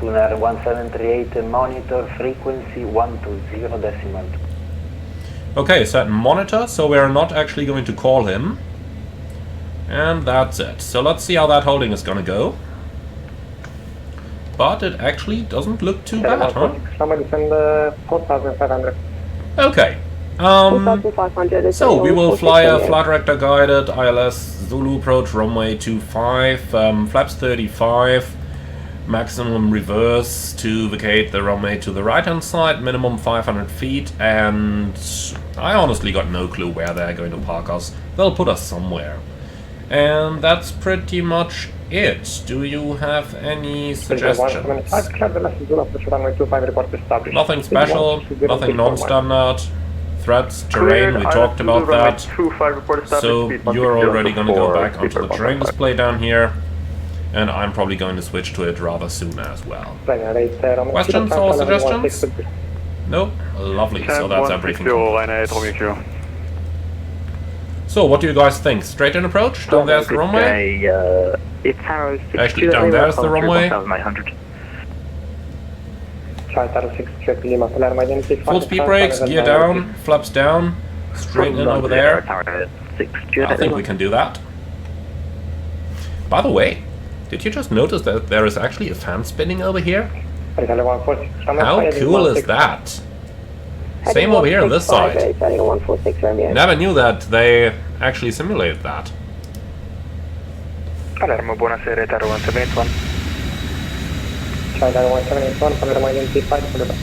[SPEAKER 8] Tuner 1738, monitor frequency 120.2.
[SPEAKER 1] Okay, set monitor, so we're not actually going to call him. And that's it. So let's see how that holding is gonna go. But it actually doesn't look too bad, huh? Okay. So we will fly a flight director guided ILS Zulu approach runway 25, flaps 35, maximum reverse to vacate the runway to the right hand side, minimum 500 feet, and I honestly got no clue where they're going to park us. They'll put us somewhere. And that's pretty much it. Do you have any suggestions? Nothing special, nothing non-standard. Threats, terrain, we talked about that. So you're already going to go back onto the terrain display down here. And I'm probably going to switch to it rather soon as well. Questions or suggestions? Nope. Lovely, so that's everything. So, what do you guys think? Straight in approach? Down there's the runway? Actually, down there's the runway. Full speed brakes, gear down, flaps down, straight in over there. I think we can do that. By the way, did you just notice that there is actually a fan spinning over here? How cool is that? Same over here on this side. Never knew that they actually simulated that.
[SPEAKER 3] Palermo, buonasera, Etaro 1781. Ciao, Etaro 1781, Palermo identified for the back.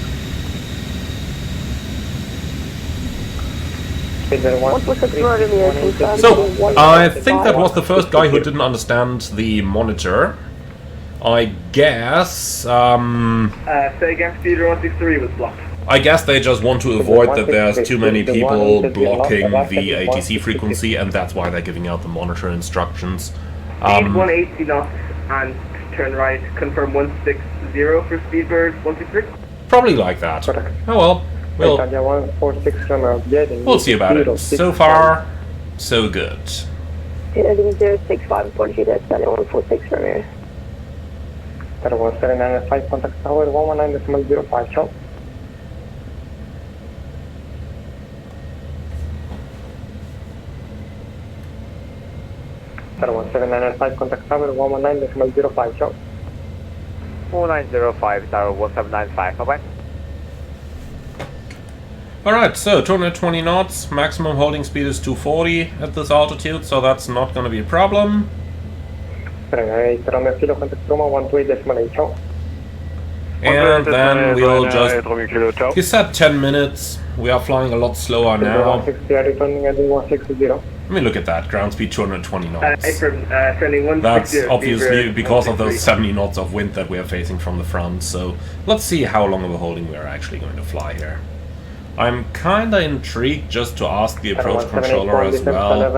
[SPEAKER 1] So, I think that was the first guy who didn't understand the monitor. I guess,
[SPEAKER 3] say again, Speeder 163 was blocked.
[SPEAKER 1] I guess they just want to avoid that there's too many people blocking the ATC frequency, and that's why they're giving out the monitor instructions.
[SPEAKER 3] Speed 180 knots and turn right, confirm 160 for Speedbird 163.
[SPEAKER 1] Probably like that. Oh well, we'll see about it. So far, so good.
[SPEAKER 9] 065 42 146 from here.
[SPEAKER 3] 1795, contact tower 119.05, ciao. Tower 1795, contact tower 119.05, ciao.
[SPEAKER 4] 1905, tower 1795, bye-bye.
[SPEAKER 1] Alright, so 220 knots, maximum holding speed is 240 at this altitude, so that's not going to be a problem. And then we'll just... He said 10 minutes, we are flying a lot slower now. Let me look at that, ground speed 220 knots. That's obviously because of those 70 knots of wind that we are facing from the front, so let's see how long of a holding we are actually going to fly here. I'm kinda intrigued just to ask the approach controller as well,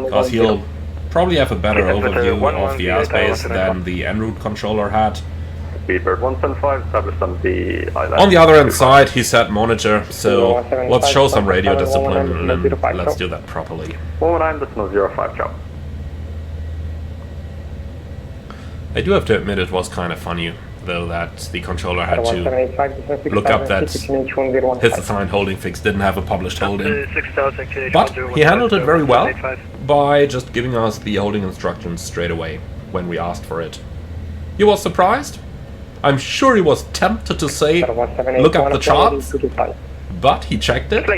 [SPEAKER 1] because he'll probably have a better overview of the airspace than the en route controller had.
[SPEAKER 6] Speedbird 175, established on the island.
[SPEAKER 1] On the other hand side, he said monitor, so let's show some radio discipline and let's do that properly.
[SPEAKER 6] 119.05, ciao.
[SPEAKER 1] I do have to admit it was kind of funny, though, that the controller had to look up that his assigned holding fix didn't have a published holding. But he handled it very well by just giving us the holding instructions straight away when we asked for it. He was surprised. I'm sure he was tempted to say, look up the charts, but he checked it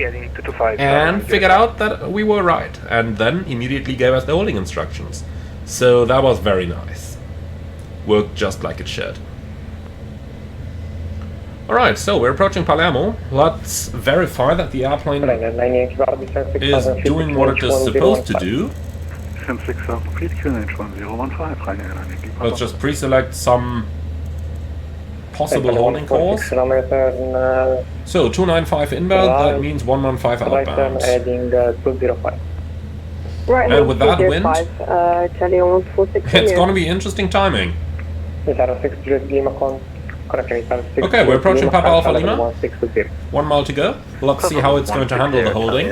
[SPEAKER 1] and figured out that we were right, and then immediately gave us the holding instructions. So that was very nice. Worked just like it should. Alright, so we're approaching Palermo. Let's verify that the airplane is doing what it is supposed to do. Let's just pre-select some possible holding course. So 295 inbound, that means 115 outbound. And with that wind, it's going to be interesting timing. Okay, we're approaching Papa Alpha Lima. 1 mile to go. Let's see how it's going to handle the holding.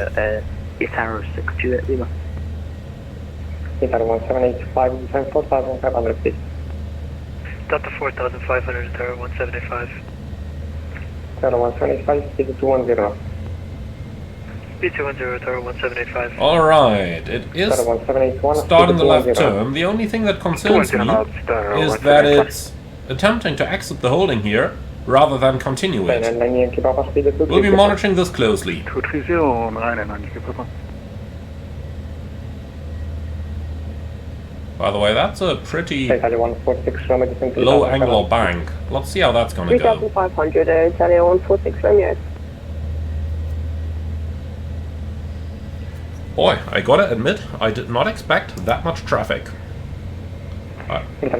[SPEAKER 3] Delta 4500 feet.
[SPEAKER 10] Delta 4500, Tower 175.
[SPEAKER 3] Tower 175, speed 210.
[SPEAKER 10] Speed 210, tower 1785.
[SPEAKER 1] Alright, it is starting the left turn. The only thing that concerns me is that it's attempting to exit the holding here rather than continue it. We'll be monitoring this closely.
[SPEAKER 6] 230,
[SPEAKER 1] By the way, that's a pretty low angle bank. Let's see how that's gonna go.
[SPEAKER 9] 3500, Italia 146 Romeo.
[SPEAKER 1] Boy, I gotta admit, I did not expect that much traffic. I did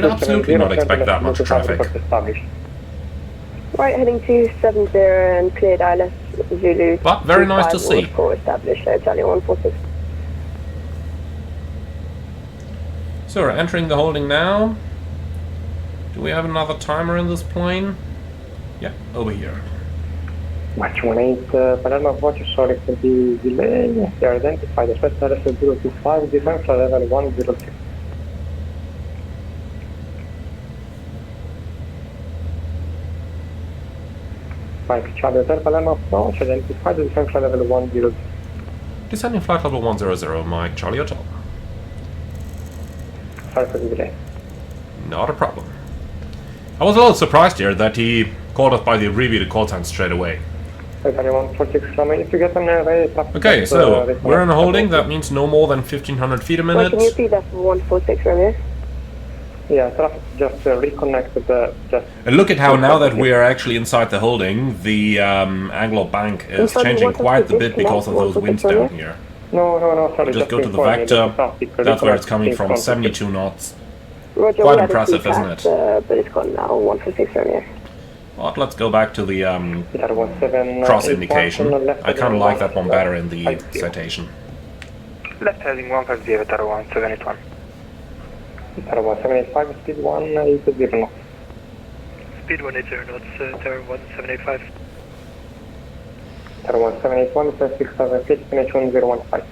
[SPEAKER 1] absolutely not expect that much traffic.
[SPEAKER 9] Right, heading 270 and cleared ILS Zulu.
[SPEAKER 1] But very nice to see.
[SPEAKER 9] Established Italia 146.
[SPEAKER 1] So we're entering the holding now. Do we have another timer in this plane? Yeah, over here.
[SPEAKER 5] Match 18, Palermo approach, sorry for the delay. They are identified as first LS 025, descent for level 106. Mike Charlie Hotel, Palermo approach, identified descent for level 106.
[SPEAKER 1] Descending flight level 100, Mike Charlie Hotel.
[SPEAKER 5] Sorry for the delay.
[SPEAKER 1] Not a problem. I was a little surprised here that he called us by the abbreviated call time straight away. Okay, so we're in a holding, that means no more than 1500 feet a minute.
[SPEAKER 9] Can you repeat that for 146 Romeo?
[SPEAKER 5] Yeah, traffic just reconnected.
[SPEAKER 1] And look at how now that we are actually inside the holding, the angle of bank is changing quite a bit because of those winds down here.
[SPEAKER 5] No, sorry.
[SPEAKER 1] Just go to the vector, that's where it's coming from, 72 knots.
[SPEAKER 9] Roger,
[SPEAKER 1] quite impressive, isn't it?
[SPEAKER 9] But it's gone now, 146 Romeo.
[SPEAKER 1] But let's go back to the cross indication. I kind of like that one better in the citation.
[SPEAKER 10] Left heading 150, tower 1781.
[SPEAKER 5] Tower 175, speed 180 knots.
[SPEAKER 10] Speed 180 knots, tower 1785.
[SPEAKER 5] Tower 1781, 6,000 feet, finish 1015.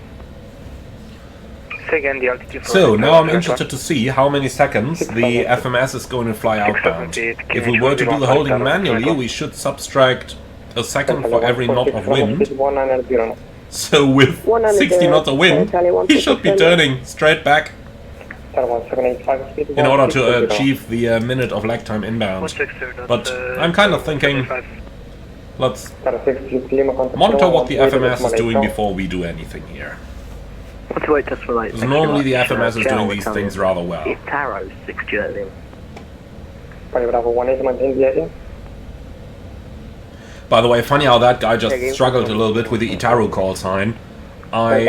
[SPEAKER 10] Again, the altitude.
[SPEAKER 1] So now I'm interested to see how many seconds the FMS is going to fly outbound. If we were to do the holding manually, we should subtract a second for every knot of wind. So with 60 knots of wind, he should be turning straight back in order to achieve the minute of lag time inbound. But I'm kind of thinking, let's monitor what the FMS is doing before we do anything here.
[SPEAKER 11] What's the weight test for like?
[SPEAKER 1] Because normally the FMS is doing these things rather well.
[SPEAKER 11] It's Taro 6 Jerlin.
[SPEAKER 1] By the way, funny how that guy just struggled a little bit with the Itaru call sign. I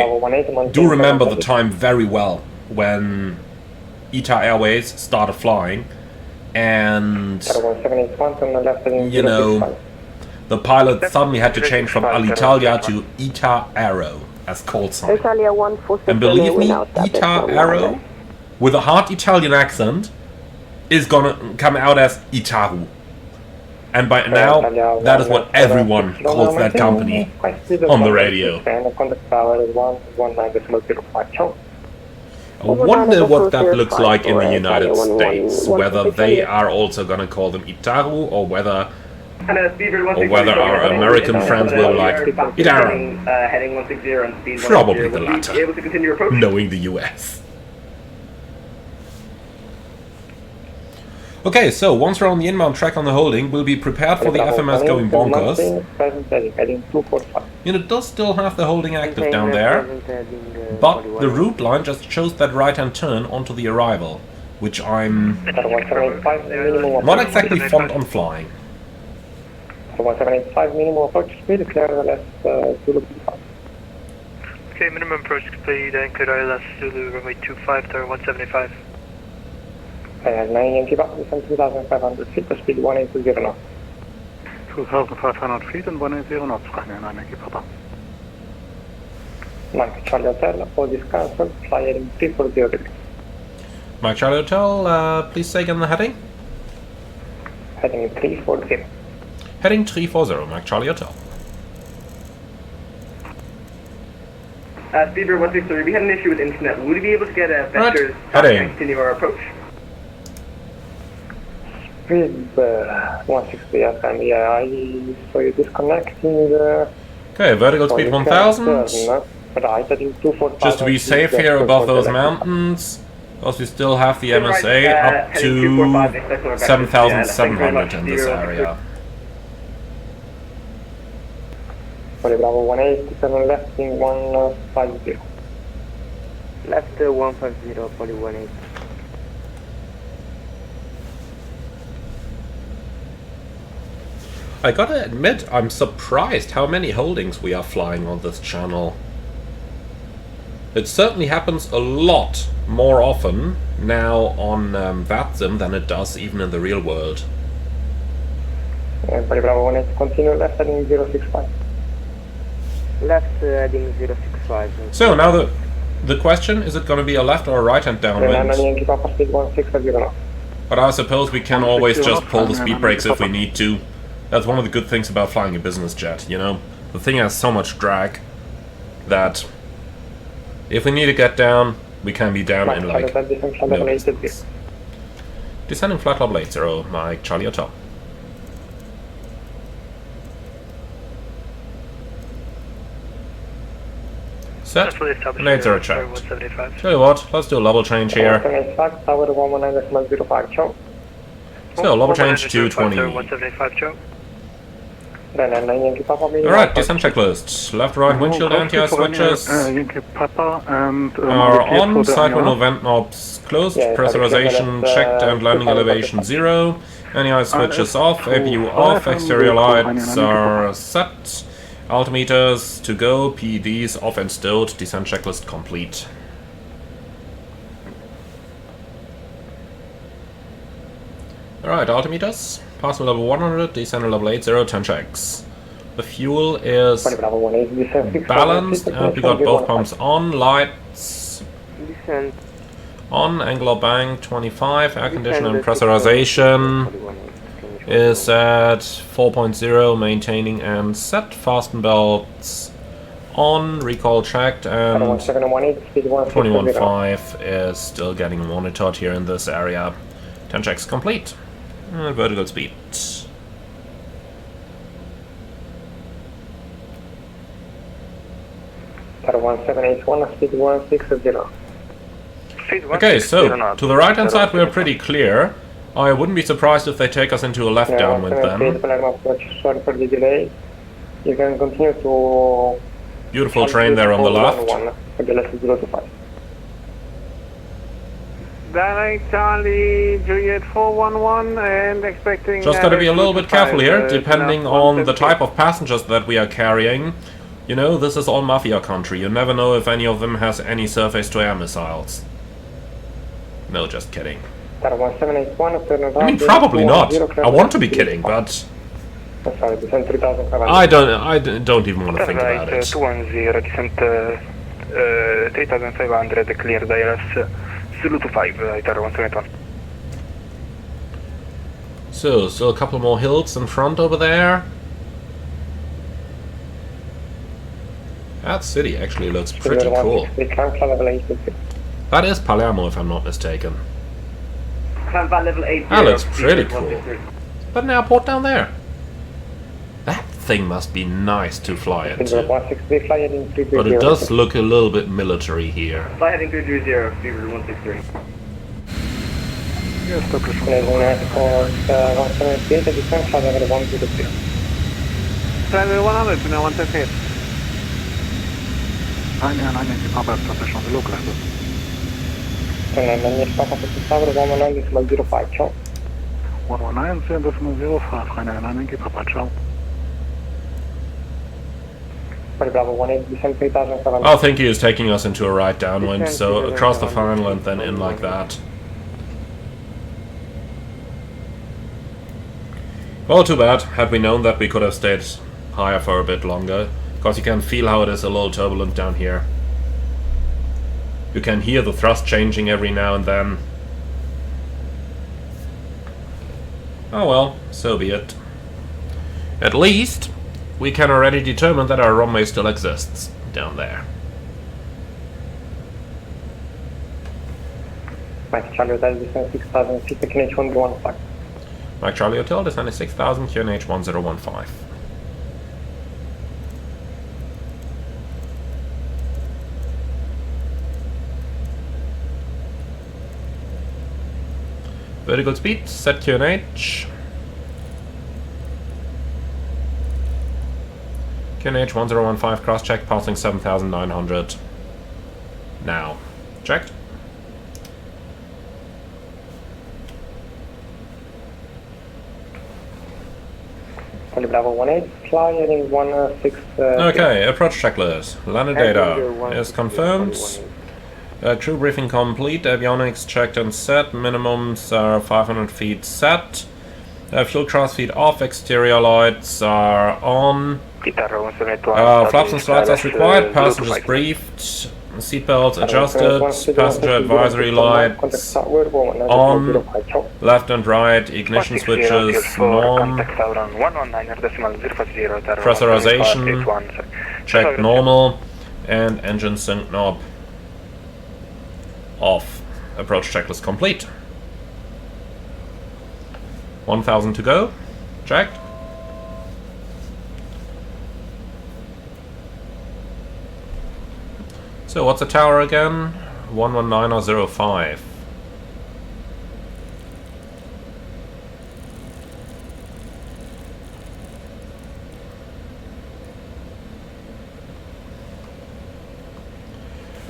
[SPEAKER 1] do remember the time very well when ITA Airways started flying, and you know, the pilot suddenly had to change from Alitalia to ITA Aero as call sign. And believe me, ITA Aero, with a hard Italian accent, is gonna come out as Itaru. And by now, that is what everyone calls that company on the radio. I wonder what that looks like in the United States, whether they are also gonna call them Itaru, or whether our American friends will like Itaru. Probably the latter, knowing the US. Okay, so once we're on the inbound track on the holding, we'll be prepared for the FMS going bonkers. You know, it does still have the holding active down there, but the route line just shows that right-hand turn onto the arrival, which I'm not exactly fond on flying.
[SPEAKER 5] 175 minimum approach speed, clear LS Zulu.
[SPEAKER 10] Okay, minimum approach speed and clear LS Zulu runway 25 tower 175.
[SPEAKER 5] 9 Yankee back, descend 2,500 feet, speed 180 knots.
[SPEAKER 6] 2,500 feet and 180 knots, 9 Yankee Papa.
[SPEAKER 5] Mike Charlie Hotel, all is cancelled, fly heading 340 degrees.
[SPEAKER 1] Mike Charlie Hotel, please say again the heading?
[SPEAKER 5] Heading 340.
[SPEAKER 1] Heading 340, Mike Charlie Hotel.
[SPEAKER 12] Speedbird 163, we had an issue with internet. Would we be able to get a vectors
[SPEAKER 1] heading.
[SPEAKER 12] to continue our approach?
[SPEAKER 5] Speed 160, yeah, I saw you disconnecting.
[SPEAKER 1] Okay, vertical speed 1000.
[SPEAKER 5] Right, heading 245.
[SPEAKER 1] Just to be safe here above those mountains, because we still have the MSA up to 7,700 in this area.
[SPEAKER 5] Poli Bravo 187 left in 150.
[SPEAKER 4] Left 150, Poli 18.
[SPEAKER 1] I gotta admit, I'm surprised how many holdings we are flying on this channel. It certainly happens a lot more often now on VATSIM than it does even in the real world.
[SPEAKER 5] Poli Bravo 18, continue left heading 065.
[SPEAKER 4] Left heading 065.
[SPEAKER 1] So now the question, is it going to be a left or a right hand downwind? But I suppose we can always just pull the speed brakes if we need to. That's one of the good things about flying a business jet, you know? The thing has so much drag that if we need to get down, we can be down in like no distance. Descending flight level 80, Mike Charlie Hotel. Set, and 80 checked. Tell you what, let's do a level change here. So, level change to 20. Alright, descent checklist. Left, right, windshield anti-air switches are on, side window vent knobs closed, pressurization checked and landing elevation 0. Anti-air switches off, APU off, exterior lights are set. Altimeters to go, PEDs off and stowed, descent checklist complete. Alright, altimeters. Passing level 100, descending level 80, 10 checks. The fuel is balanced and we got both pumps on, lights on, angular bank 25, air conditioner and pressurization is at 4.0, maintaining and set, fasten belts on, recall checked, and 21.5 is still getting monitored here in this area. 10 checks complete. And vertical speed. Okay, so to the right hand side we're pretty clear. I wouldn't be surprised if they take us into a left downwind then.
[SPEAKER 5] Sorry for the delay. You can continue to...
[SPEAKER 1] Beautiful train there on the left.
[SPEAKER 4] Charlie, Juliet 411 and expecting...
[SPEAKER 1] Just gotta be a little bit careful here, depending on the type of passengers that we are carrying. You know, this is all mafia country. You never know if any of them has any surface-to-air missiles. No, just kidding. I mean, probably not. I want to be kidding, but... I don't even want to think about it.
[SPEAKER 10] 210, descent 3500, cleared ILS. Zulu 5, Italia 171.
[SPEAKER 1] So, still a couple more hills in front over there. That city actually looks pretty cool. That is Palermo, if I'm not mistaken. That looks pretty cool. But an airport down there. That thing must be nice to fly into. But it does look a little bit military here.
[SPEAKER 12] Fly heading 330, Fever 163.
[SPEAKER 5] Yes, Dr.
[SPEAKER 4] Driver 100 to now 138.
[SPEAKER 5] Airline Papa Station, the local level. And Papa Tower 119 05, ciao. 119 05, Airline Papa, ciao.
[SPEAKER 1] I think he is taking us into a right downwind, so across the final and then in like that. Well, too bad. Had we known that, we could have stayed higher for a bit longer, because you can feel how it is a little turbulent down here. You can hear the thrust changing every now and then. Oh well, so be it. At least we can already determine that our runway still exists down there.
[SPEAKER 5] Mike Charlie Hotel, descend 6000, QNH 1015.
[SPEAKER 1] Mike Charlie Hotel, descend 6000, QNH 1015. Vertical speed, set QNH. QNH 1015, cross-check, passing 7,900. Now. Checked.
[SPEAKER 5] Bravo 18, fly heading 16.
[SPEAKER 1] Okay, approach checklist. Landing data is confirmed. Crew briefing complete. Avionics checked and set. Minimums are 500 feet set. Fuel cross feed off. Exterior lights are on. Flaps and slides as required. Passengers briefed. Seatbelts adjusted. Passenger advisory lights on. Left and right. Ignition switches norm. Pressurization checked normal. And engine sync knob off. Approach checklist complete. 1,000 to go. Checked. So what's the tower again? 119 or 05?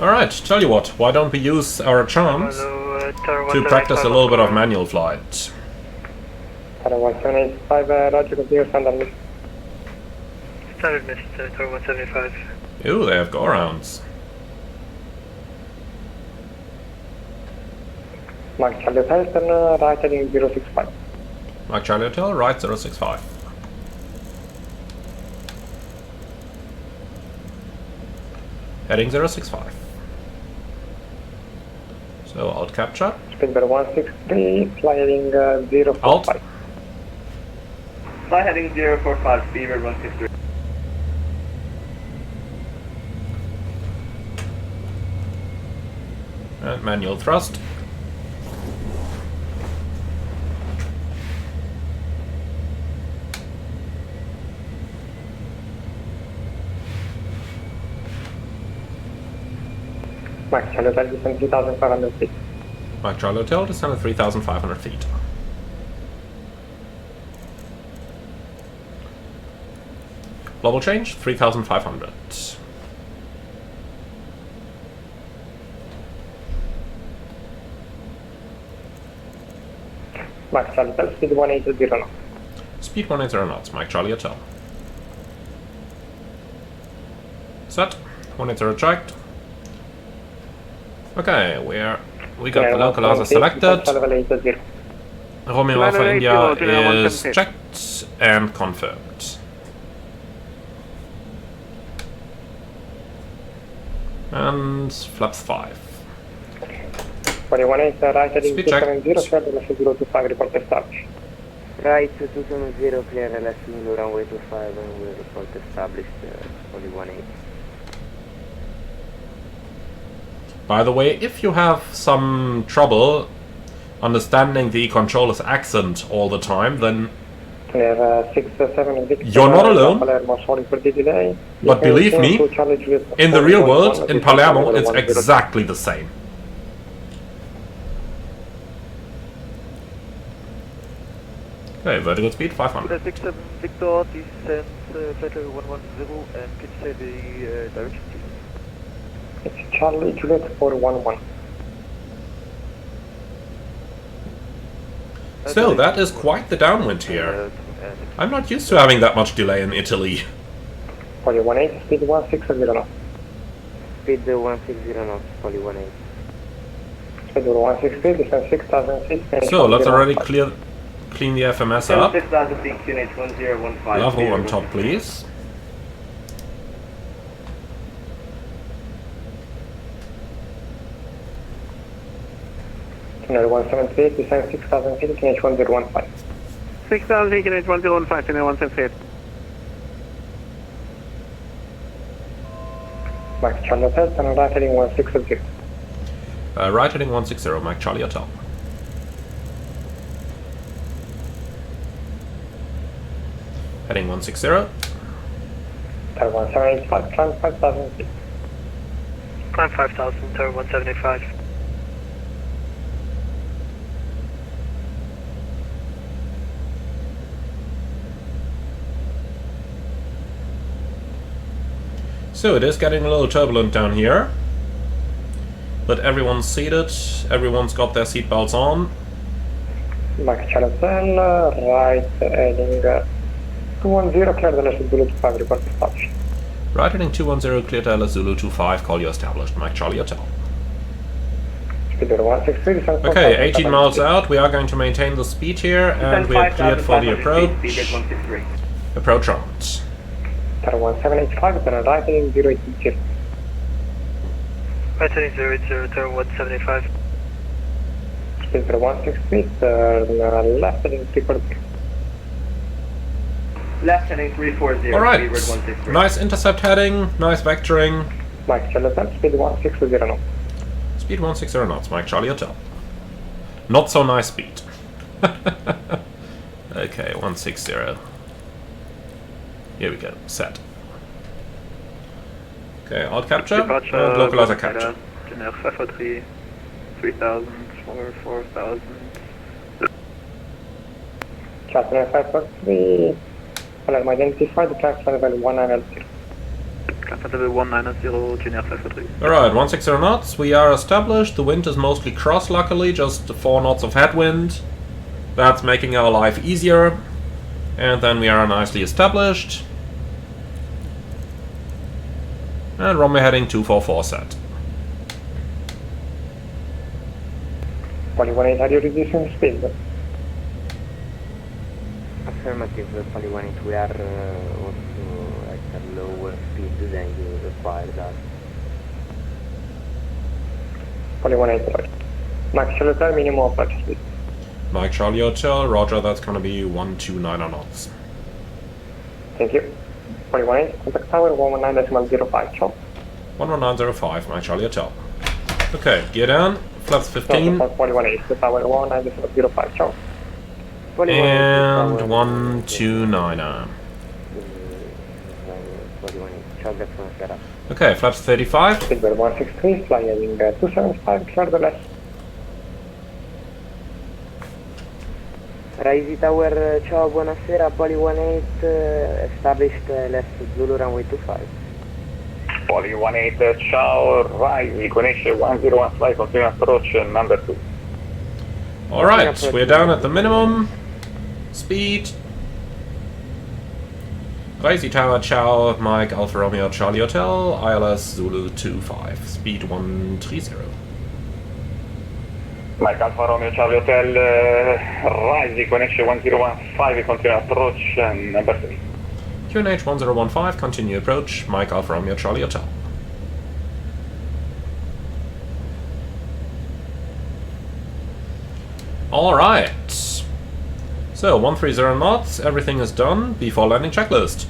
[SPEAKER 1] Alright, tell you what, why don't we use our chance to practice a little bit of manual flight?
[SPEAKER 5] Tower 175, Roger, continue standard miss.
[SPEAKER 10] Standard miss, Tower 175.
[SPEAKER 1] Ooh, they have go-arounds.
[SPEAKER 5] Mike Charlie Hotel, turn right heading 065.
[SPEAKER 1] Mike Charlie Hotel, right 065. Heading 065. So, alt capture.
[SPEAKER 5] Speed bear 163, fly heading 045.
[SPEAKER 1] Alt.
[SPEAKER 12] Fly heading 045, speedbird 163.
[SPEAKER 1] And manual thrust.
[SPEAKER 5] Mike Charlie Hotel, descend 3,500 feet.
[SPEAKER 1] Mike Charlie Hotel, descend at 3,500 feet. Global change, 3,500.
[SPEAKER 5] Mike Charlie Hotel, speed 180 knots.
[SPEAKER 1] Speed 180 knots, Mike Charlie Hotel. Set, 180 checked. Okay, we got the localizer selected. Romeo Alpha India is checked and confirmed. And flaps 5.
[SPEAKER 5] 418, right heading
[SPEAKER 1] Speed check.
[SPEAKER 5] 270, clear the LS 025, report established.
[SPEAKER 13] Right 270, clear LS runway 25 and we'll report established, only 18.
[SPEAKER 1] By the way, if you have some trouble understanding the controller's accent all the time, then you're not alone. But believe me, in the real world, in Palermo, it's exactly the same. Okay, vertical speed 500.
[SPEAKER 14] 67 Victor, descend flight level 110, and can you say the direction, please?
[SPEAKER 5] It's Charlie Juliet 411.
[SPEAKER 1] So, that is quite the downwind here. I'm not used to having that much delay in Italy.
[SPEAKER 5] 418, speed 160 knots.
[SPEAKER 13] Speed 160 knots, Poly 18.
[SPEAKER 5] Speed 160, descend 6,000 feet.
[SPEAKER 1] So, let's already clean the FMS up.
[SPEAKER 12] 6,000 feet, QNH 1015.
[SPEAKER 1] Level on top, please.
[SPEAKER 5] Tunnel 178, descend 6,000 feet, QNH 1015.
[SPEAKER 3] 6,000 feet, QNH 1015, tunnel 178.
[SPEAKER 5] Mike Charlie Hotel, turn right heading 160.
[SPEAKER 1] Right heading 160, Mike Charlie Hotel. Heading 160.
[SPEAKER 5] Tower 175, climb 5,000 feet.
[SPEAKER 10] Climb 5,000, Tower 175.
[SPEAKER 1] So it is getting a little turbulent down here. But everyone's seated, everyone's got their seatbelts on.
[SPEAKER 5] Mike Charlie Hotel, right heading 210, clear the left Zulu 25, report established.
[SPEAKER 1] Right heading 210, clear to LS Zulu 25, call you established. Mike Charlie Hotel. Okay, 18 miles out, we are going to maintain the speed here, and we are cleared for the approach. Approach rounds.
[SPEAKER 5] 1785, turn right heading 080.
[SPEAKER 10] Right heading 080, turn 175.
[SPEAKER 5] Speed 163, turn left heading 340.
[SPEAKER 12] Left heading 340.
[SPEAKER 1] Alright, nice intercept heading, nice vectoring.
[SPEAKER 5] Mike Charlie Hotel, speed 160 knots.
[SPEAKER 1] Speed 160 knots, Mike Charlie Hotel. Not so nice speed. Okay, 160. Here we go, set. Okay, alt capture and localizer capture.
[SPEAKER 6] Generic 503, 3000, 4000.
[SPEAKER 5] Catania 543, Palermo identified, class level 190.
[SPEAKER 6] Class level 190, generic 543.
[SPEAKER 1] Alright, 160 knots, we are established. The wind is mostly cross, luckily, just 4 knots of headwind. That's making our life easier. And then we are nicely established. And runway heading 244 set.
[SPEAKER 5] Poly-18, are you reducing speed?
[SPEAKER 13] Affirmative, Poly-18, we are also at a lower speed than you required us.
[SPEAKER 5] Poly-18, Mike Charlie Hotel, minimum approach speed.
[SPEAKER 1] Mike Charlie Hotel, roger, that's gonna be 129 knots.
[SPEAKER 5] Thank you. Poly-18, contact tower 119.05, ciao.
[SPEAKER 1] 11905, Mike Charlie Hotel. Okay, gear down, flaps 15.
[SPEAKER 5] Poly-18, tower 119.05, ciao.
[SPEAKER 1] And 129. Okay, flaps 35.
[SPEAKER 5] Silver 163, fly heading 275, clear the left.
[SPEAKER 13] Rising Tower, ciao, buonasera, Poly-18, established left Zulu runway 25.
[SPEAKER 6] Poly-18, ciao, Rise, connection 1015, continue approach number 2.
[SPEAKER 1] Alright, we're down at the minimum speed. Rising Tower, ciao, Mike Alfa Romeo Charlie Hotel, ILS Zulu 25, speed 130.
[SPEAKER 6] Mike Alfa Romeo Charlie Hotel, Rise, connection 1015, continue approach number 3.
[SPEAKER 1] QNH 1015, continue approach, Mike Alfa Romeo Charlie Hotel. Alright. So, 130 knots, everything is done. Before landing checklist.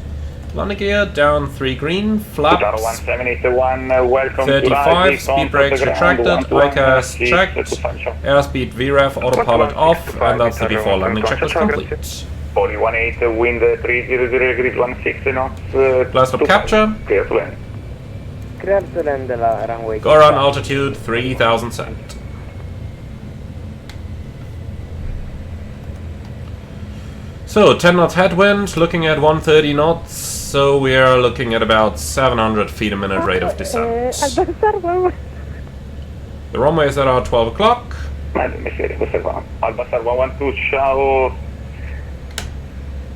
[SPEAKER 1] Landing gear, down 3 green, flaps 35, speed brakes retracted, ICAS checked, airspeed VREF, autopilot off, and that's the before landing checklist complete.
[SPEAKER 6] Poly-18, wind 300 degrees, 160 knots.
[SPEAKER 1] Blast up capture.
[SPEAKER 6] Clear to land.
[SPEAKER 13] Clear to land la runway.
[SPEAKER 1] Go around altitude 3000 cent. So, 10 knots headwind, looking at 130 knots, so we are looking at about 700 feet a minute rate of descent. The runway is at our 12 o'clock.
[SPEAKER 6] Albasar 112, ciao.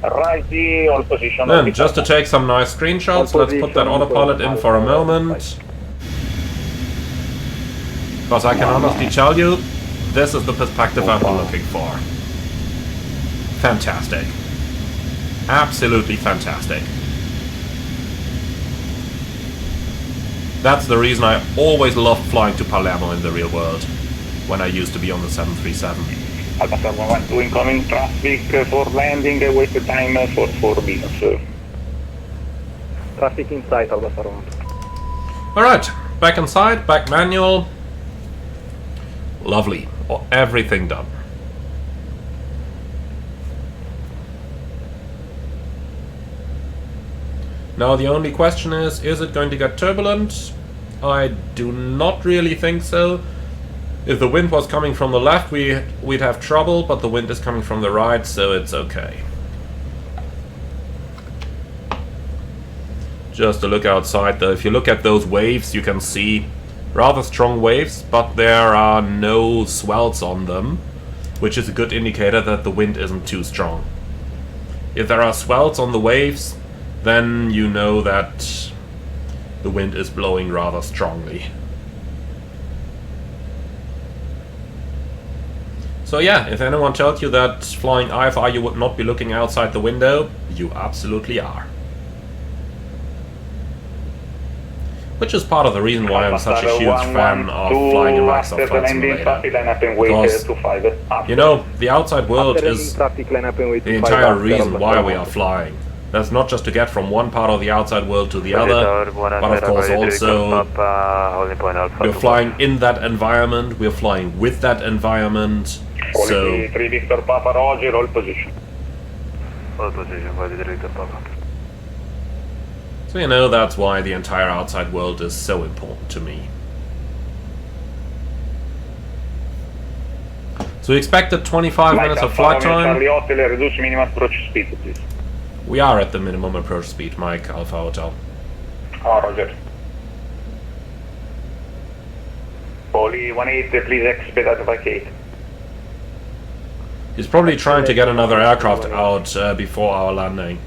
[SPEAKER 6] Rising, all position.
[SPEAKER 1] Then, just to take some nice screenshots, let's put that autopilot in for a moment. Because I can honestly tell you, this is the perspective I've been looking for. Fantastic. Absolutely fantastic. That's the reason I always loved flying to Palermo in the real world, when I used to be on the 737.
[SPEAKER 6] Albasar 112, incoming traffic for landing, wait the time for 4 minutes. Traffic inside, Albasar 112.
[SPEAKER 1] Alright, back inside, back manual. Lovely. Everything done. Now the only question is it going to get turbulent? I do not really think so. If the wind was coming from the left, we'd have trouble, but the wind is coming from the right, so it's okay. Just to look outside though, if you look at those waves, you can see rather strong waves, but there are no swells on them, which is a good indicator that the wind isn't too strong. If there are swells on the waves, then you know that the wind is blowing rather strongly. So yeah, if anyone tells you that flying IFR you would not be looking outside the window, you absolutely are. Which is part of the reason why I'm such a huge fan of flying in Microsoft Flight Simulator. Because, you know, the outside world is the entire reason why we are flying. That's not just to get from one part of the outside world to the other, but of course also we're flying in that environment, we're flying with that environment, so...
[SPEAKER 6] 3 Victor Papa, Roger, hold position.
[SPEAKER 4] Hold position, 3 Victor Papa.
[SPEAKER 1] So you know, that's why the entire outside world is so important to me. So we expected 25 minutes of flight time. We are at the minimum approach speed, Mike Alpha Hotel.
[SPEAKER 6] Roger. Poli 18, please expedite vacate.
[SPEAKER 1] He's probably trying to get another aircraft out before our landing.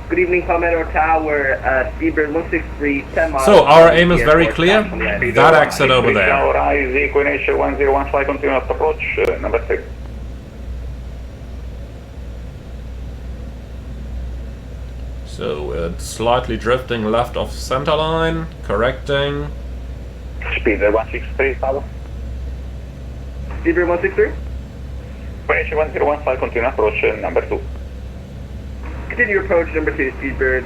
[SPEAKER 12] Good evening, Palmetto Tower, Seabird 163, 10 miles.
[SPEAKER 1] So, our aim is very clear. That exit over there.
[SPEAKER 6] Rise, Equination 1015, continuous approach, number 6.
[SPEAKER 1] So, it's slightly drifting left of center line, correcting.
[SPEAKER 6] Speed 163, Tower.
[SPEAKER 12] Seabird 163?
[SPEAKER 6] Equination 1015, continuous approach, number 2.
[SPEAKER 12] Continue approach number 2, Seabird.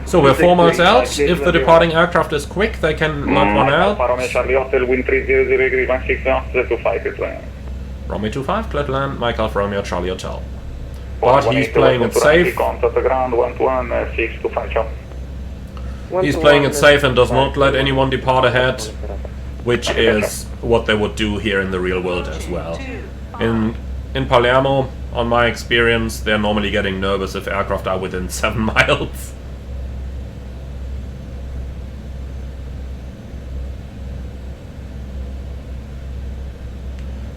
[SPEAKER 1] So we're 4 miles out. If the departing aircraft is quick, they can knock one out.
[SPEAKER 6] Charlie Hotel, wind 300 degrees, 16 knots, 25, clear to land.
[SPEAKER 1] Romeo 25, clear to land, Mike Alpha Romeo, Charlie Hotel. But he's playing it safe.
[SPEAKER 6] Contact the ground, 121, 625, ciao.
[SPEAKER 1] He's playing it safe and does not let anyone depart ahead, which is what they would do here in the real world as well. In Palermo, on my experience, they're normally getting nervous if aircraft are within 7 miles.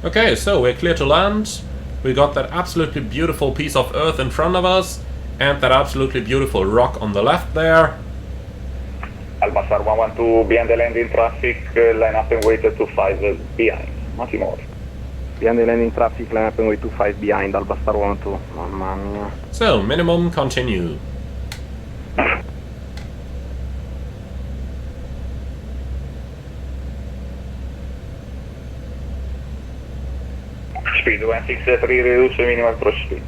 [SPEAKER 1] Okay, so we're clear to land. We got that absolutely beautiful piece of earth in front of us, and that absolutely beautiful rock on the left there.
[SPEAKER 6] Albasar 112, behind the landing traffic, line up and wait to 5 behind. Nothing more. Behind the landing traffic, line up and wait to 5 behind, Albasar 112. Mamma mia.
[SPEAKER 1] So, minimum, continue.
[SPEAKER 6] Speed 163, reduce minimum approach speed.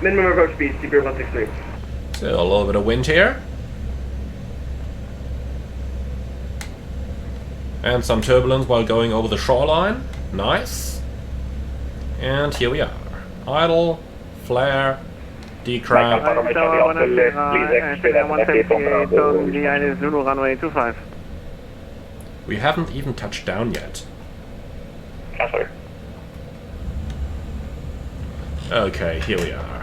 [SPEAKER 12] Minimum approach speed, Seabird 163.
[SPEAKER 1] So, a little bit of wind here. And some turbulence while going over the shoreline. Nice. And here we are. Idle, flare, decrank. We haven't even touched down yet. Okay, here we are.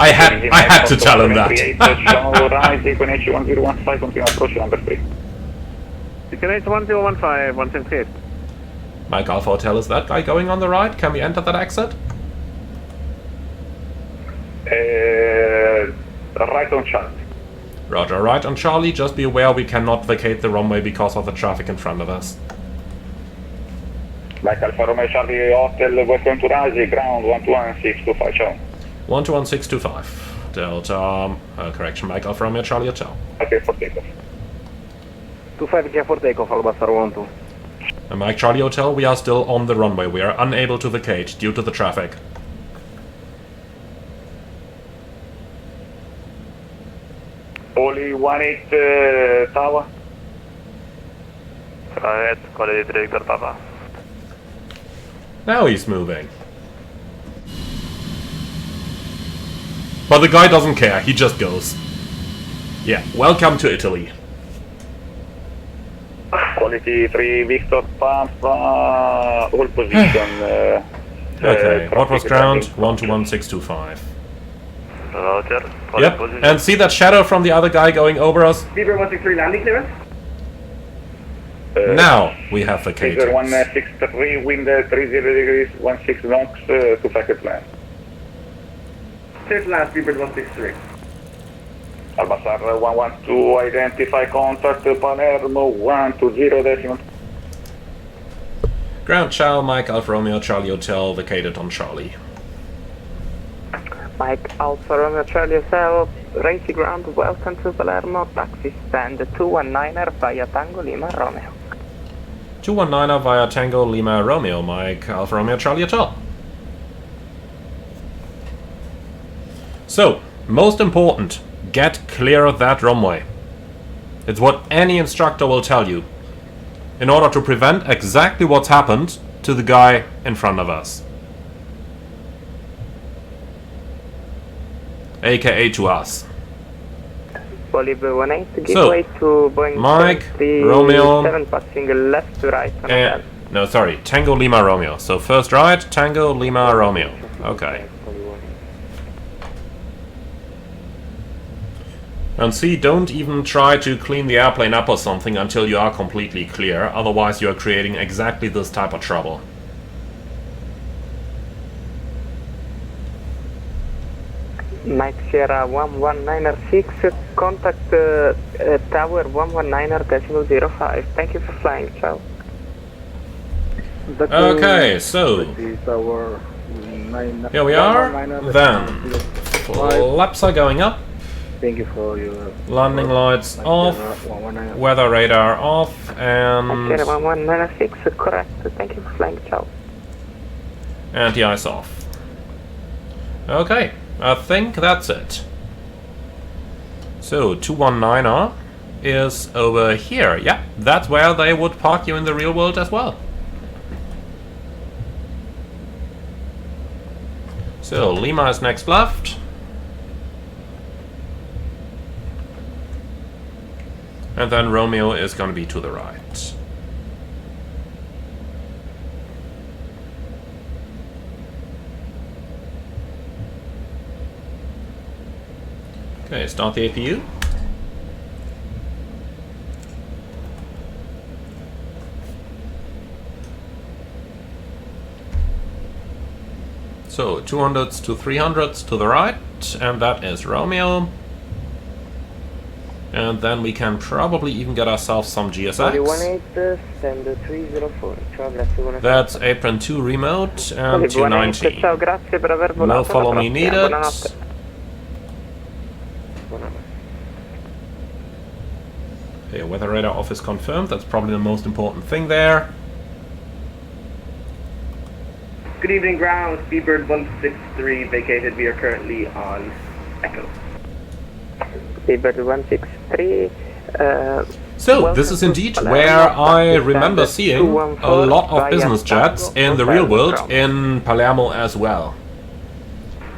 [SPEAKER 1] I had to tell him that.
[SPEAKER 6] Equination 1015, continue approach number 3.
[SPEAKER 4] Equination 1015, 178.
[SPEAKER 1] Mike Alpha Hotel, is that guy going on the right? Can we enter that exit?
[SPEAKER 6] Right on Charlie.
[SPEAKER 1] Roger, right on Charlie. Just be aware we cannot vacate the runway because of the traffic in front of us.
[SPEAKER 6] Mike Alpha Romeo Charlie Hotel, welcome to Rise, ground 121-625, ciao.
[SPEAKER 1] 121-625. Delta, correction, Mike Alpha Romeo Charlie Hotel.
[SPEAKER 6] Okay, for takeoff.
[SPEAKER 3] 25 clear for takeoff, Albasar 12.
[SPEAKER 1] And Mike Charlie Hotel, we are still on the runway. We are unable to vacate due to the traffic.
[SPEAKER 6] Only 18 tower.
[SPEAKER 4] Quality director, Papa.
[SPEAKER 1] Now he's moving. But the guy doesn't care, he just goes. Yeah, welcome to Italy.
[SPEAKER 6] Quality 3 Victor Pump, all position.
[SPEAKER 1] Okay, what was ground? 121625.
[SPEAKER 10] Roger.
[SPEAKER 1] Yep, and see that shadow from the other guy going over us?
[SPEAKER 12] Zebra 163 landing clearance.
[SPEAKER 1] Now we have vacated.
[SPEAKER 6] Caesar 163, wind 30 degrees, 16 knots, to packet land.
[SPEAKER 12] Clear to land, Zebra 163.
[SPEAKER 6] Albasar 112, identify contact, Palermo 120 decimal.
[SPEAKER 1] Ground Chow, Mike Alfa Romeo Charlie Hotel, vacated on Charlie.
[SPEAKER 13] Mike Alfa Romeo Charlie Hotel, Racy Ground, welcome to Palermo, taxi stand 219er via Tango Lima Romeo.
[SPEAKER 1] 219er via Tango Lima Romeo, Mike Alfa Romeo Charlie Hotel. So, most important, get clear of that runway. It's what any instructor will tell you, in order to prevent exactly what's happened to the guy in front of us. AKA to us.
[SPEAKER 13] Bolivia 18, give
[SPEAKER 1] So,
[SPEAKER 13] way to Boeing
[SPEAKER 1] Mike, Romeo,
[SPEAKER 13] 7 passing left to right on hotel.
[SPEAKER 1] no, sorry, Tango Lima Romeo. So first right, Tango Lima Romeo. Okay. And see, don't even try to clean the airplane up or something until you are completely clear, otherwise you are creating exactly this type of trouble.
[SPEAKER 13] Mike Sierra 119er6, contact tower 119er.05. Thank you for flying, ciao.
[SPEAKER 1] Okay, so here we are, then flaps are going up.
[SPEAKER 3] Thank you for your
[SPEAKER 1] landing lights off, weather radar off, and
[SPEAKER 13] Sierra 119er6, correct. Thank you for flying, ciao.
[SPEAKER 1] anti-ice off. Okay, I think that's it. So 219er is over here. Yeah, that's where they would park you in the real world as well. So Lima is next left. And then Romeo is going to be to the right. Okay, start the APU. So 200s to 300s to the right, and that is Romeo. And then we can probably even get ourselves some GSX.
[SPEAKER 13] 18, send 304.
[SPEAKER 1] That's apron 2 remote and 219.
[SPEAKER 13] Ciao, grazie per aver volato.
[SPEAKER 1] No follow me needed.
[SPEAKER 13] Buonanotte.
[SPEAKER 1] Okay, weather radar off is confirmed. That's probably the most important thing there.
[SPEAKER 12] Good evening, ground. Seabird 163 vacated. We are currently on Echo.
[SPEAKER 13] Seabird 163.
[SPEAKER 1] So, this is indeed where I remember seeing a lot of business jets in the real world in Palermo as well.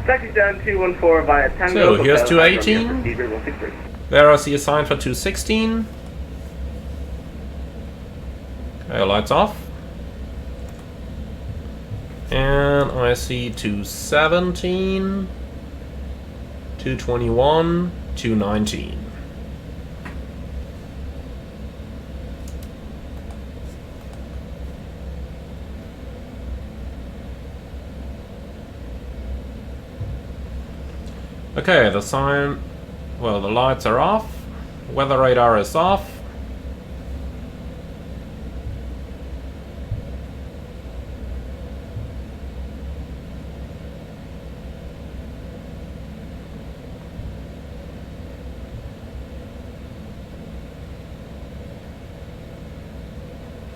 [SPEAKER 12] Taxi down 214 via Tango.
[SPEAKER 1] So, here's
[SPEAKER 12] Hotel,
[SPEAKER 1] 218.
[SPEAKER 12] Seabird 163.
[SPEAKER 1] There I see a sign for 216. Okay, lights off. And I see 217, 221, 219. Okay, the sign, well, the lights are off, weather radar is off.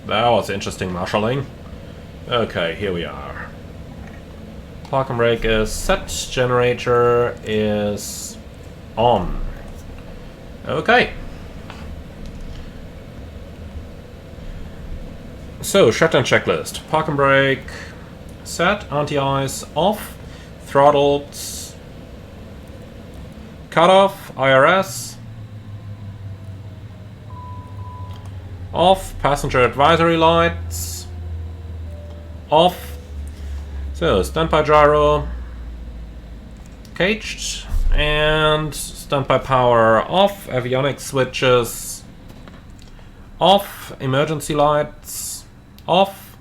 [SPEAKER 1] That was interesting marshalling. Okay, here we are. Park and brake is set, generator is on. Okay. So, shutdown checklist. Park and brake set, anti-ice off, throttles, cutoff, IRS, Off. Passenger advisory lights. Off. So, standby gyro. Caged. And standby power off. Avionics switches off. Emergency lights off.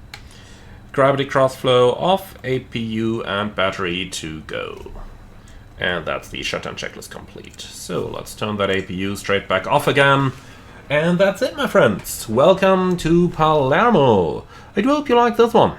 [SPEAKER 1] Gravity crossflow off. APU and battery to go. And that's the shutdown checklist complete. So let's turn that APU straight back off again. And that's it, my friends. Welcome to Palermo. I do hope you like this one.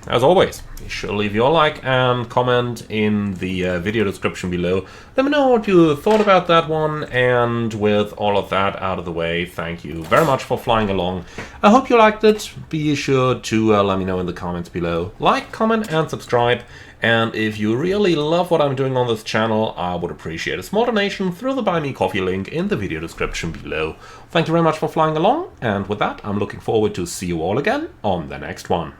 [SPEAKER 1] As always, be sure to leave your like and comment in the video description below. Let me know what you thought about that one, and with all of that out of the way, thank you very much for flying along. I hope you liked it. Be sure to let me know in the comments below. Like, comment, and subscribe. And if you really love what I'm doing on this channel, I would appreciate a small donation through the Buy Me Coffee link in the video description below. Thank you very much for flying along, and with that, I'm looking forward to see you all again on the next one.